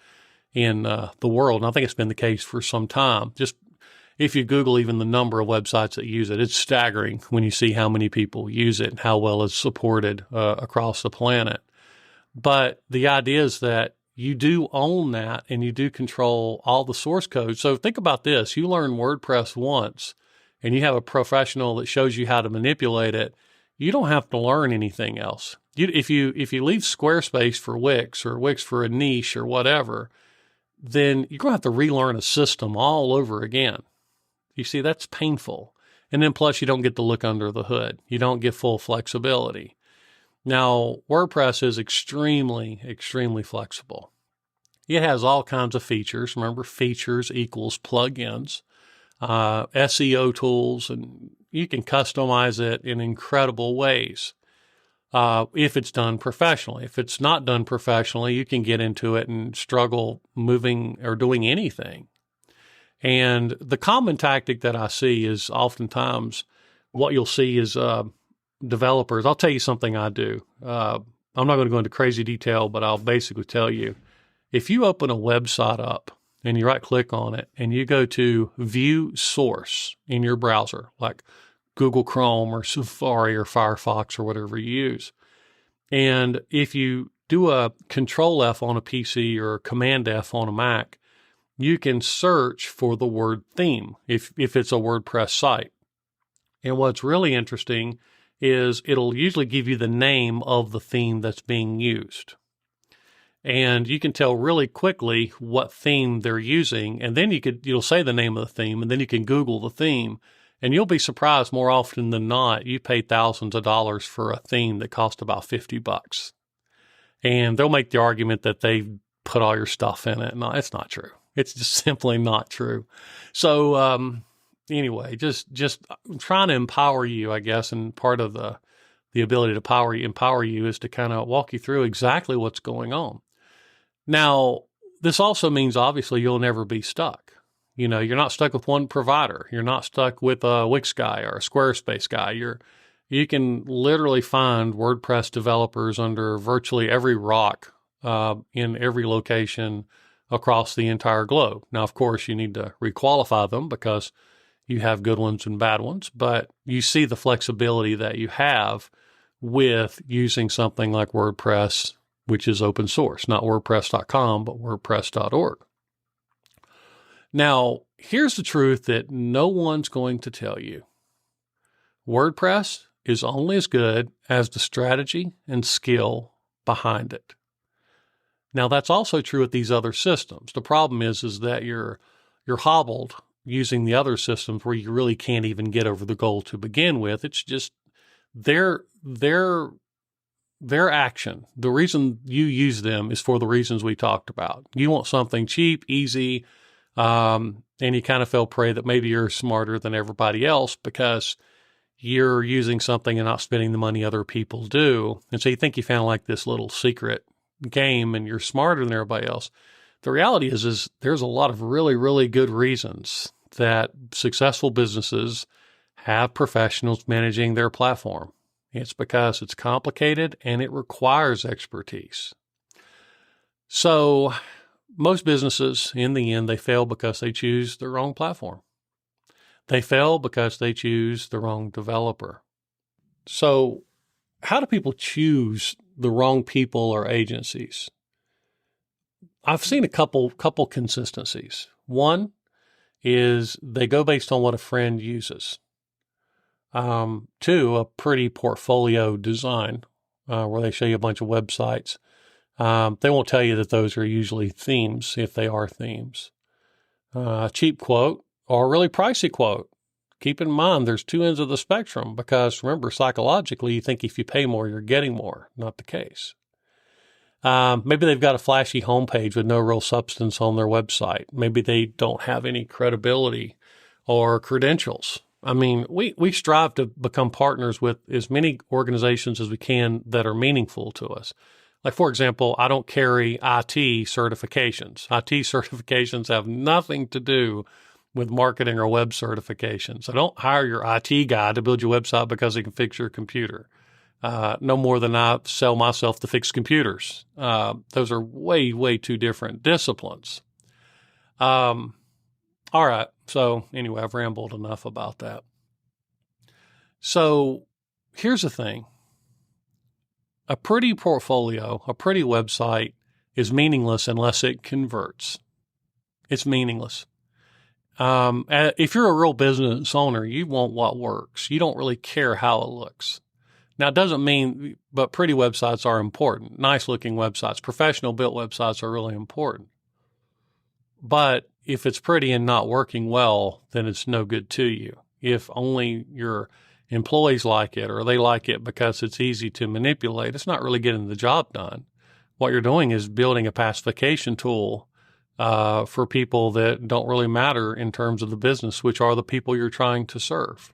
in the world. And I think it's been the case for some time. Just if you Google even the number of websites that use it, it's staggering when you see how many people use it and how well it's supported across the planet. But the idea is that you do own that and you do control all the source code. So think about this. You learn WordPress once and you have a professional that shows you how to manipulate it. You don't have to learn anything else. If you leave Squarespace for Wix or Wix for a niche or whatever, then you're going to have to relearn a system all over again. You see, that's painful. And then plus you don't get to look under the hood. You don't get full flexibility. Now, WordPress is extremely, extremely flexible. It has all kinds of features. Remember, features equals plugins, SEO tools, and you can customize it in incredible ways if it's done professionally. If it's not done professionally, you can get into it and struggle moving or doing anything. And the common tactic that I see is oftentimes what you'll see is developers. I'll tell you something I do. I'm not going to go into crazy detail, but I'll basically tell you, if you open a website up and you right click on it and you go to view source in your browser, like Google Chrome or Safari or Firefox or whatever you use. And if you do a Control F on a PC or Command F on a Mac, you can search for the word theme if it's a WordPress site. And what's really interesting is it'll usually give you the name of the theme that's being used. And you can tell really quickly what theme they're using. And then you'll say the name of the theme, and then you can Google the theme. And you'll be surprised more often than not, you pay thousands of dollars for a theme that cost about $50. And they'll make the argument that they put all your stuff in it. No, it's not true. It's just simply not true. So anyway, just I'm trying to empower you, I guess, and part of the ability to empower you is to kind of walk you through exactly what's going on. Now, this also means obviously you'll never be stuck. You know, you're not stuck with one provider. You're not stuck with a Wix guy or a Squarespace guy. You can literally find WordPress developers under virtually every rock in every location across the entire globe. Now, of course, you need to requalify them because you have good ones and bad ones, but you see the flexibility that you have with using something like WordPress, which is open source, not WordPress.com, but WordPress.org. Now, here's the truth that no one's going to tell you. WordPress is only as good as the strategy and skill behind it. Now, that's also true with these other systems. The problem is that you're hobbled using the other systems where you really can't even get over the goal to begin with. It's just their action. The reason you use them is for the reasons we talked about. You want something cheap, easy, and you kind of fell prey that maybe you're smarter than everybody else because you're using something and not spending the money other people do. And so you think you found like this little secret game and you're smarter than everybody else. The reality is there's a lot of really, really good reasons that successful businesses have professionals managing their platform. It's because it's complicated and it requires expertise. So most businesses, in the end, they fail because they choose the wrong platform. They fail because they choose the wrong developer. So how do people choose the wrong people or agencies? I've seen a couple consistencies. One is they go based on what a friend uses. Two, a pretty portfolio design where they show you a bunch of websites. They won't tell you that those are usually themes if they are themes. A cheap quote or a really pricey quote. Keep in mind there's two ends of the spectrum because remember, psychologically, you think if you pay more, you're getting more. Not the case. Maybe they've got a flashy homepage with no real substance on their website. Maybe they don't have any credibility or credentials. I mean, we strive to become partners with as many organizations as we can that are meaningful to us. Like, for example, I don't carry IT certifications. IT certifications have nothing to do with marketing or web certifications. I don't hire your IT guy to build your website because he can fix your computer. No more than I sell myself to fix computers. Those are way, way too different disciplines. All right. So anyway, I've rambled enough about that. So here's the thing. A pretty portfolio, a pretty website is meaningless unless it converts. It's meaningless. If you're a real business owner, you want what works. You don't really care how it looks. Now, it doesn't mean, but pretty websites are important. Nice looking websites, professional built websites are really important. But if it's pretty and not working well, then it's no good to you. If only your employees like it or they like it because it's easy to manipulate, it's not really getting the job done. What you're doing is building a pacification tool for people that don't really matter in terms of the business, which are the people you're trying to serve.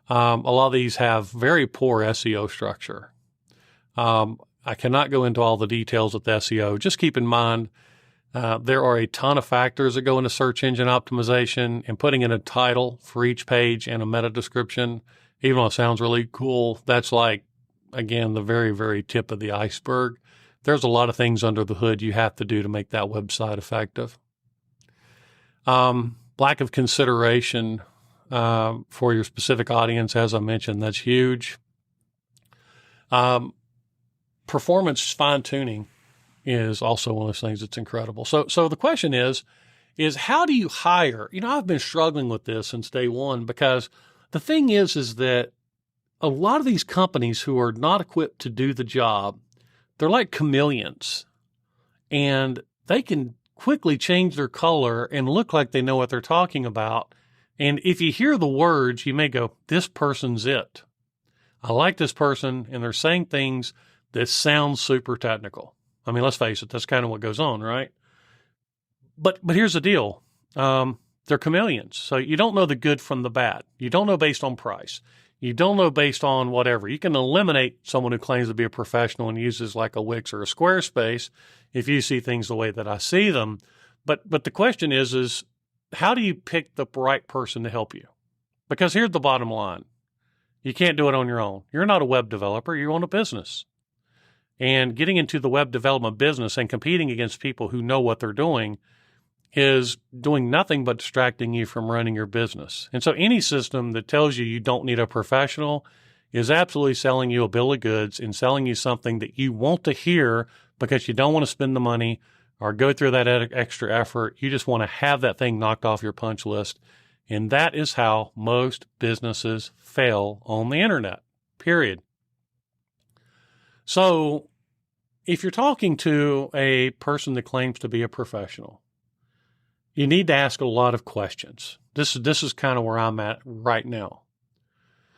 A lot of these have very poor SEO structure. I cannot go into all the details of the SEO. Just keep in mind, there are a ton of factors that go into search engine optimization, and putting in a title for each page and a meta description, even though it sounds really cool, that's like, again, the very, very tip of the iceberg. there's a lot of things under the hood you have to do to make that website effective. Lack of consideration for your specific audience, as I mentioned, that's huge. Performance fine-tuning is also one of those things that's incredible. So the question is how do you hire? I've been struggling with this since day one, because the thing is that a lot of these companies who are not equipped to do the job, they're like chameleons, and they can quickly change their color and look like they know what they're talking about. And if you hear the words, you may go, this person's it. I like this person, and they're saying things that sound super technical. I mean, let's face it, that's kind of what goes on, right? But here's the deal. They're chameleons. So you don't know the good from the bad. You don't know based on price. You don't know based on whatever. You can eliminate someone who claims to be a professional and uses like a Wix or a Squarespace if you see things the way that I see them. But the question is how do you pick the right person to help you? Because here's the bottom line. You can't do it on your own. You're not a web developer. You own a business. And getting into the web development business and competing against people who know what they're doing is doing nothing but distracting you from running your business. And so any system that tells you don't need a professional is absolutely selling you a bill of goods and selling you something that you want to hear because you don't want to spend the money or go through that extra effort. You just want to have that thing knocked off your punch list. And that is how most businesses fail on the internet, period. So if you're talking to a person that claims to be a professional, you need to ask a lot of questions. This is kind of where I'm at right now.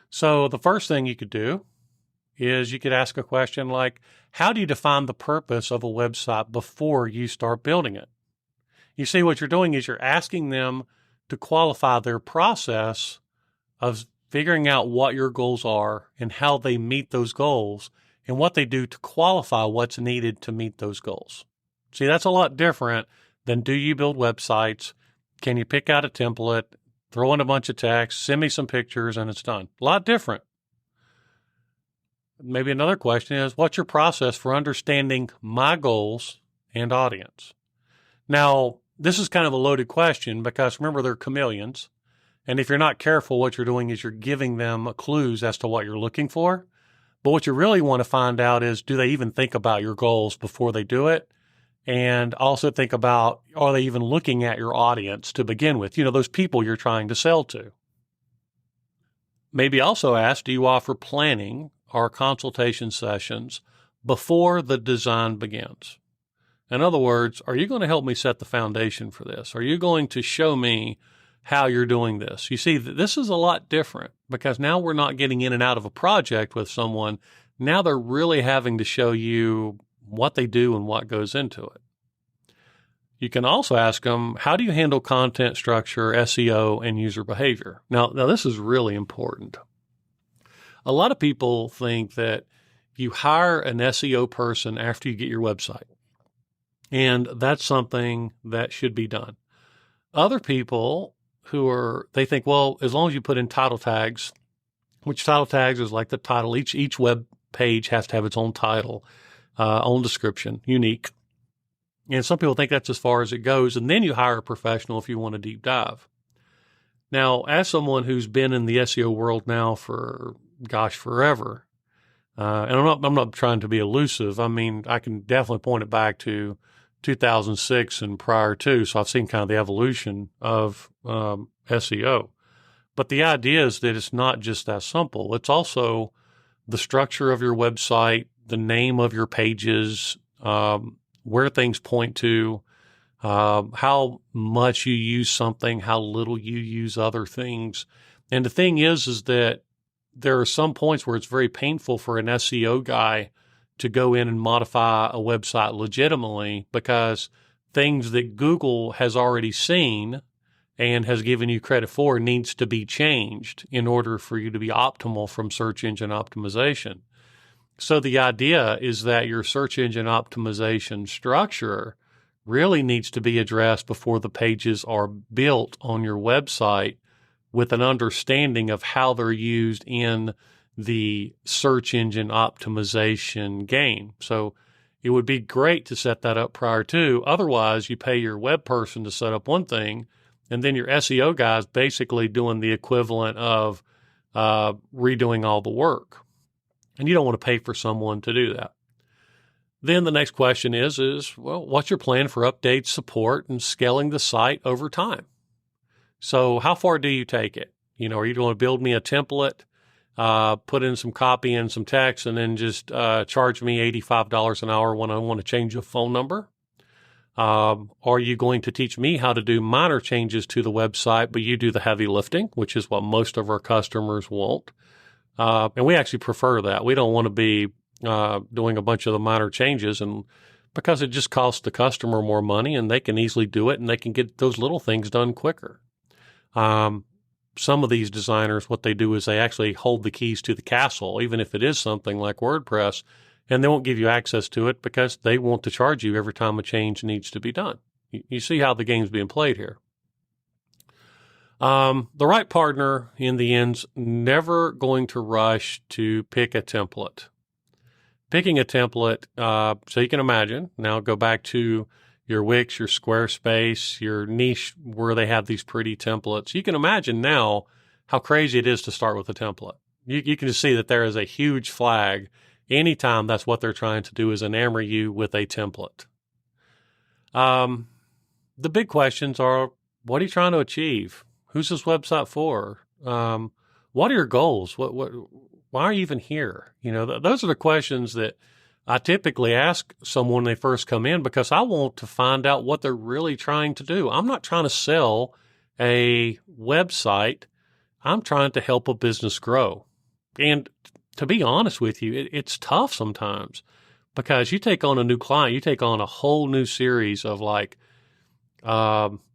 So the first thing you could do is you could ask a question like, how do you define the purpose of a website before you start building it? You see, what you're doing is you're asking them to qualify their process of figuring out what your goals are and how they meet those goals and what they do to qualify what's needed to meet those goals. See, that's a lot different than do you build websites? Can you pick out a template, throw in a bunch of text, send me some pictures, and it's done? A lot different. Maybe another question is, what's your process for understanding my goals and audience? Now, this is kind of a loaded question because remember, they're chameleons. And if you're not careful, what you're doing is you're giving them clues as to what you're looking for. But what you really want to find out is, do they even think about your goals before they do it? And also think about, are they even looking at your audience to begin with? Those people you're trying to sell to. Maybe also ask, do you offer planning or consultation sessions before the design begins? In other words, are you going to help me set the foundation for this? Are you going to show me how you're doing this? You see, this is a lot different because now we're not getting in and out of a project with someone. Now they're really having to show you what they do and what goes into it. You can also ask them, how do you handle content structure, SEO, and user behavior? Now this is really important. A lot of people think that you hire an SEO person after you get your website, and that's something that should be done. Other people they think, well, as long as you put in title tags, which title tags is like the title, each web page has to have its own title, own description, unique. And some people think that's as far as it goes. And then you hire a professional if you want a deep dive. Now, as someone who's been in the SEO world now for, forever, and I'm not trying to be elusive. I mean, I can definitely point it back to 2006 and prior to. So I've seen kind of the evolution of SEO. But the idea is that it's not just that simple. It's also the structure of your website, the name of your pages, where things point to, how much you use something, how little you use other things. And the thing is that there are some points where it's very painful for an SEO guy to go in and modify a website legitimately because things that Google has already seen and has given you credit for needs to be changed in order for you to be optimal from search engine optimization. So the idea is that your search engine optimization structure really needs to be addressed before the pages are built on your website with an understanding of how they're used in the search engine optimization game. So it would be great to set that up prior to. Otherwise, you pay your web person to set up one thing, and then your SEO guy is basically doing the equivalent of redoing all the work. And you don't want to pay for someone to do that. Then the next question is, well, what's your plan for updates, support, and scaling the site over time? So how far do you take it? Are you going to build me a template, put in some copy and some text, and then just charge me $85 an hour when I want to change a phone number? Are you going to teach me how to do minor changes to the website, but you do the heavy lifting, which is what most of our customers want? And we actually prefer that. We don't want to be doing a bunch of the minor changes, and because it just costs the customer more money, and they can easily do it, and they can get those little things done quicker. Some of these designers, what they do is they actually hold the keys to the castle, even if it is something like WordPress, and they won't give you access to it because they want to charge you every time a change needs to be done. You see how the game's being played here. The right partner in the end's never going to rush to pick a template. Picking a template, so you can imagine, now go back to your Wix, your Squarespace, your niche where they have these pretty templates. You can imagine now how crazy it is to start with a template. You can just see that there is a huge flag anytime that's what they're trying to do is enamor you with a template. The big questions are, what are you trying to achieve? Who's this website for? What are your goals? Why are you even here? Those are the questions that I typically ask someone when they first come in, because I want to find out what they're really trying to do. I'm not trying to sell a website. I'm trying to help a business grow. And to be honest with you, it's tough sometimes, because you take on a new client, you take on a whole new series of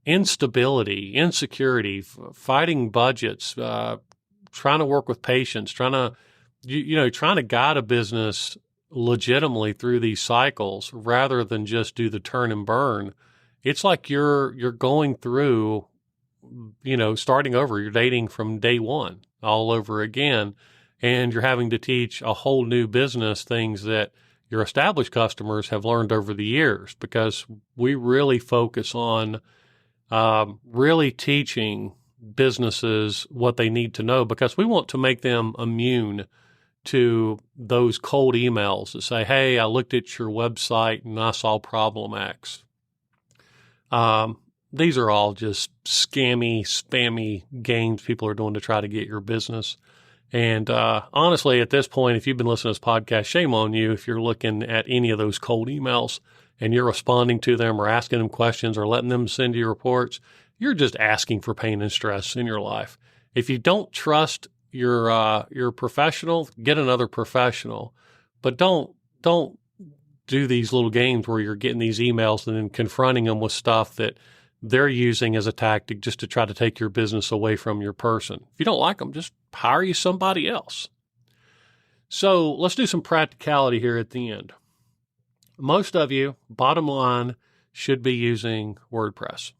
instability, insecurity, fighting budgets, trying to work with patients, trying to guide a business legitimately through these cycles rather than just do the turn and burn. It's like you're going through, starting over. You're dating from day one all over again, and you're having to teach a whole new business things that your established customers have learned over the years, because we really focus on really teaching businesses what they need to know, because we want to make them immune to those cold emails that say, hey, I looked at your website and I saw problem X. These are all just spammy games people are doing to try to get your business. And honestly, at this point, if you've been listening to this podcast, shame on you if you're looking at any of those cold emails and you're responding to them or asking them questions or letting them send you reports. You're just asking for pain and stress in your life. If you don't trust your professional, get another professional. But don't do these little games where you're getting these emails and then confronting them with stuff that they're using as a tactic just to try to take your business away from your person. If you don't like them, just hire you somebody else. So let's do some practicality here at the end. Most of you, bottom line, should be using WordPress.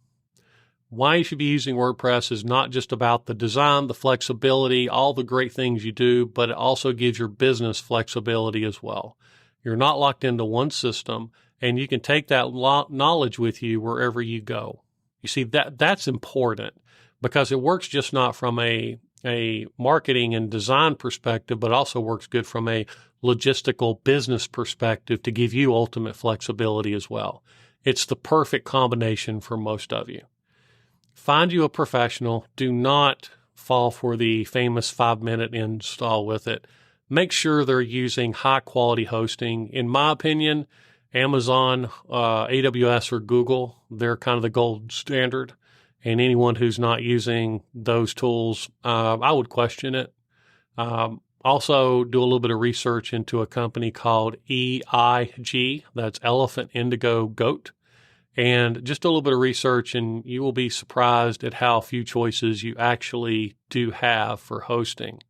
Why you should be using WordPress is not just about the design, the flexibility, all the great things you do, but it also gives your business flexibility as well. You're not locked into one system, and you can take that knowledge with you wherever you go. You see, that's important, because it works just not from a marketing and design perspective, but also works good from a logistical business perspective to give you ultimate flexibility as well. It's the perfect combination for most of you. Find you a professional. Do not fall for the famous 5-minute install with it. Make sure they're using high-quality hosting. In my opinion, Amazon, AWS, or Google, they're kind of the gold standard. And anyone who's not using those tools, I would question it. Also, do a little bit of research into a company called EIG. That's Elephant Indigo Goat. And just a little bit of research, and you will be surprised at how few choices you actually do have for hosting.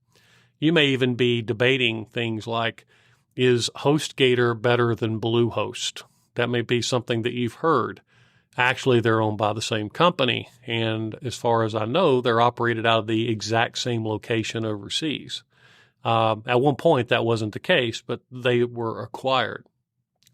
You may even be debating things like, is HostGator better than Bluehost? That may be something that you've heard. Actually, they're owned by the same company, and as far as I know, they're operated out of the exact same location overseas. At one point, that wasn't the case, but they were acquired.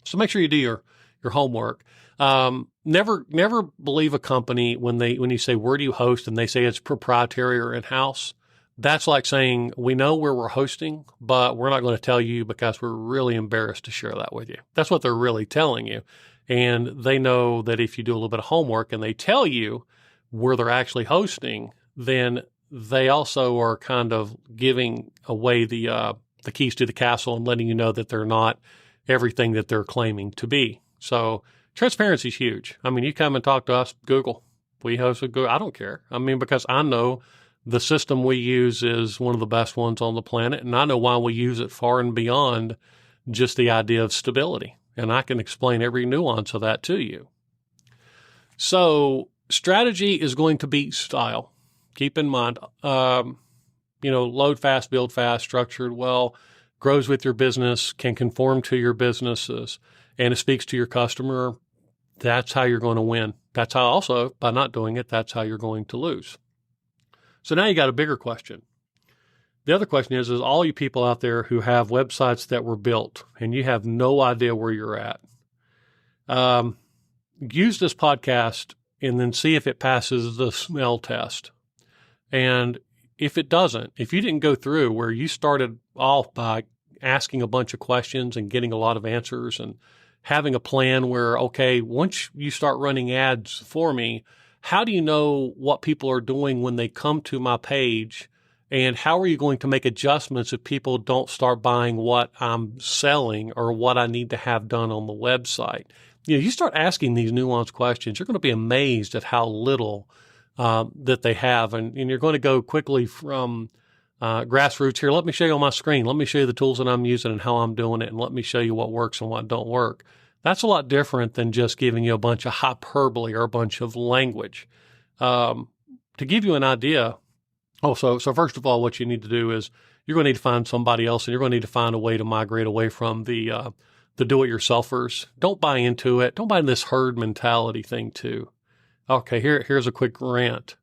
So make sure you do your homework. Never believe a company when you say, where do you host? And they say it's proprietary or in-house. That's like saying, we know where we're hosting, but we're not going to tell you because we're really embarrassed to share that with you. That's what they're really telling you. And they know that if you do a little bit of homework and they tell you where they're actually hosting, then they also are kind of giving away the keys to the castle and letting you know that they're not everything that they're claiming to be. So transparency is huge. I mean, you come and talk to us, Google. We host with Google. I don't care. I mean, because I know the system we use is one of the best ones on the planet, and I know why we use it far and beyond just the idea of stability. And I can explain every nuance of that to you. So strategy is going to beat style. Keep in mind, load fast, build fast, structured well, grows with your business, can conform to your businesses, and it speaks to your customer. That's how you're going to win. That's how also, by not doing it, that's how you're going to lose. So now you got a bigger question. The other question is all you people out there who have websites that were built and you have no idea where you're at, use this podcast and then see if it passes the smell test. And if it doesn't, if you didn't go through where you started off by asking a bunch of questions and getting a lot of answers and having a plan where, okay, once you start running ads for me, how do you know what people are doing when they come to my page? And how are you going to make adjustments if people don't start buying what I'm selling or what I need to have done on the website? You start asking these nuanced questions, you're going to be amazed at how little that they have. And you're going to go quickly from grassroots here. Let me show you on my screen. Let me show you the tools that I'm using and how I'm doing it. And let me show you what works and what don't work. That's a lot different than just giving you a bunch of hyperbole or a bunch of language. To give you an idea, so first of all, what you need to do is you're going to need to find somebody else, and you're going to need to find a way to migrate away from the do-it-yourselfers. Don't buy into it. Don't buy into this herd mentality thing too. Okay, here's a quick rant.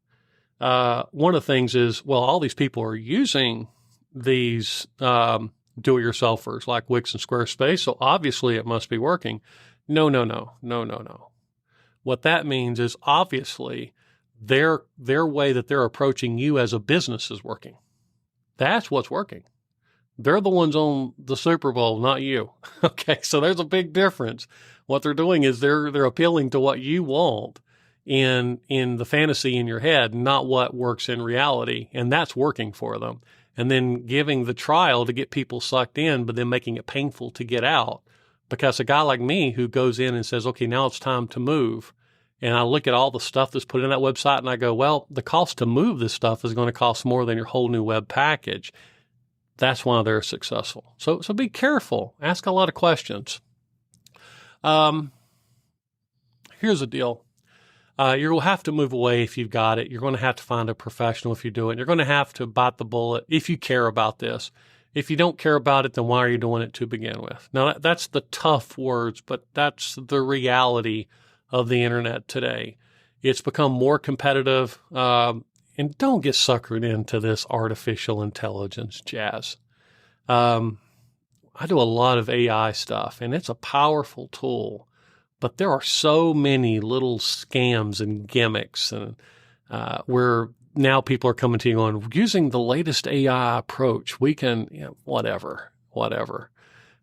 One of the things is, all these people are using these do-it-yourselfers like Wix and Squarespace, so obviously it must be working. No. What that means is obviously their way that they're approaching you as a business is working. That's what's working. They're the ones on the Super Bowl, not you. Okay, so there's a big difference. What they're doing is they're appealing to what you want in the fantasy in your head, not what works in reality, and that's working for them. And then giving the trial to get people sucked in, but then making it painful to get out. Because a guy like me who goes in and says, okay, now it's time to move, and I look at all the stuff that's put in that website and I go, the cost to move this stuff is going to cost more than your whole new web package. That's why they're successful. So be careful. Ask a lot of questions. Here's the deal. You'll have to move away if you've got it. You're going to have to find a professional if you do it. You're going to have to bite the bullet if you care about this. If you don't care about it, then why are you doing it to begin with? Now, that's the tough words, but that's the reality of the internet today. It's become more competitive. And don't get suckered into this artificial intelligence jazz. I do a lot of AI stuff, and it's a powerful tool. But there are so many little scams and gimmicks, and where now people are coming to you going, using the latest AI approach, we can, whatever.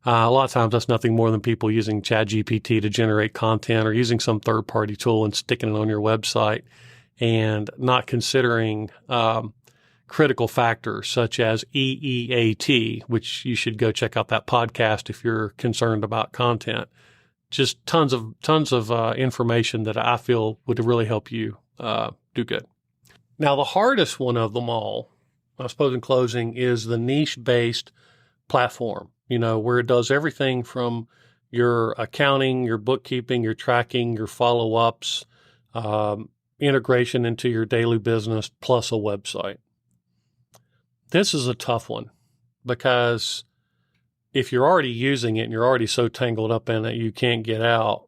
A lot of times that's nothing more than people using ChatGPT to generate content or using some third-party tool and sticking it on your website and not considering critical factors such as EEAT, which you should go check out that podcast if you're concerned about content. Just tons of information that I feel would really help you do good. Now, the hardest one of them all, I suppose in closing, is the niche-based platform, where it does everything from your accounting, your bookkeeping, your tracking, your follow-ups, integration into your daily business, plus a website. This is a tough one because if you're already using it and you're already so tangled up in it you can't get out,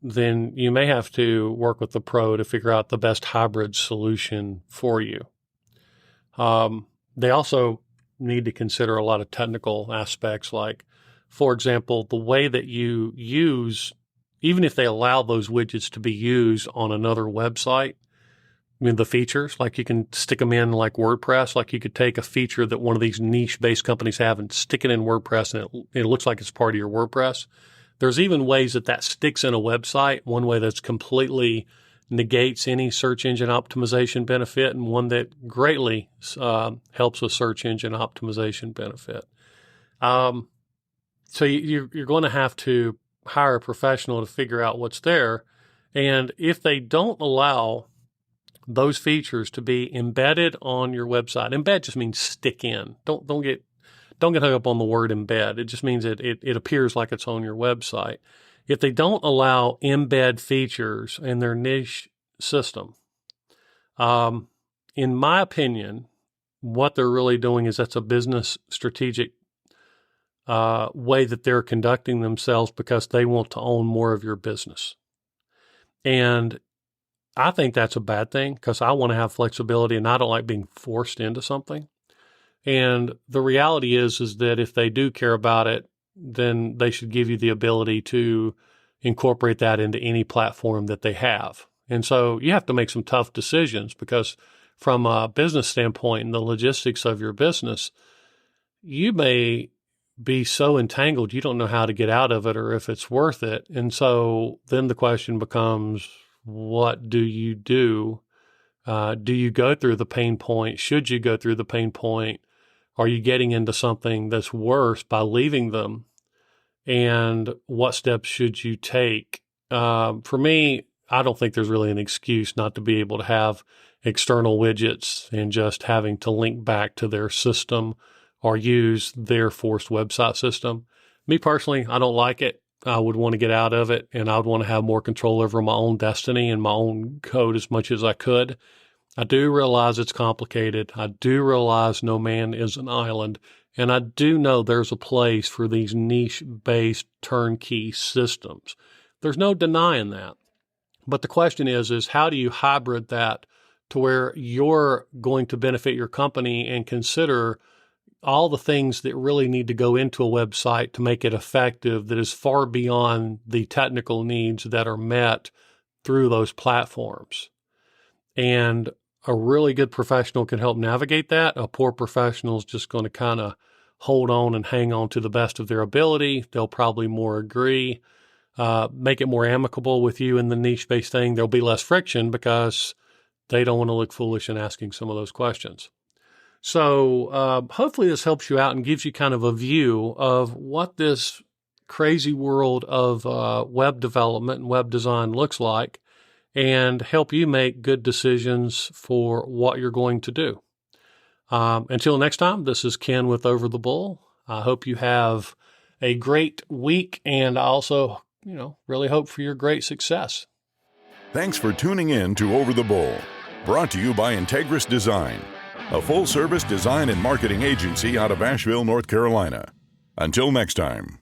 then you may have to work with the pro to figure out the best hybrid solution for you. They also need to consider a lot of technical aspects like for example, the way that you use, even if they allow those widgets to be used on another website, I mean, the features, like you can stick them in like WordPress, like you could take a feature that one of these niche-based companies have and stick it in WordPress, and it looks like it's part of your WordPress. There's even ways that sticks in a website, one way that's completely negates any search engine optimization benefit, and one that greatly helps with search engine optimization benefit. So you're going to have to hire a professional to figure out what's there. And if they don't allow those features to be embedded on your website, embed just means stick in. Don't get hung up on the word embed. It just means it appears like it's on your website. If they don't allow embed features in their niche system, in my opinion, what they're really doing is that's a business strategic way that they're conducting themselves because they want to own more of your business. And I think that's a bad thing because I want to have flexibility and I don't like being forced into something. And the reality is that if they do care about it, then they should give you the ability to incorporate that into any platform that they have. And so you have to make some tough decisions because from a business standpoint and the logistics of your business, you may be so entangled you don't know how to get out of it or if it's worth it. And so then the question becomes, what do you do? Do you go through the pain point? Should you go through the pain point? Are you getting into something that's worse by leaving them? And what steps should you take? For me, I don't think there's really an excuse not to be able to have external widgets and just having to link back to their system or use their forced website system. Me personally, I don't like it. I would want to get out of it, and I would want to have more control over my own destiny and my own code as much as I could. I do realize it's complicated. I do realize no man is an island, and I do know there's a place for these niche-based turnkey systems. There's no denying that. But the question is how do you hybrid that to where you're going to benefit your company and consider all the things that really need to go into a website to make it effective that is far beyond the technical needs that are met through those platforms. And a really good professional can help navigate that. A poor professional is just going to kind of hold on and hang on to the best of their ability. They'll probably more agree, make it more amicable with you in the niche-based thing. There'll be less friction because they don't want to look foolish in asking some of those questions. So hopefully this helps you out and gives you kind of a view of what this crazy world of web development and web design looks like and help you make good decisions for what you're going to do. Until next time, this is Ken with Over the Bull. I hope you have a great week, and I also, really hope for your great success. Thanks for tuning in to Over the Bull, brought to you by Integris Design, a full-service design and marketing agency out of Asheville, North Carolina. Until next time.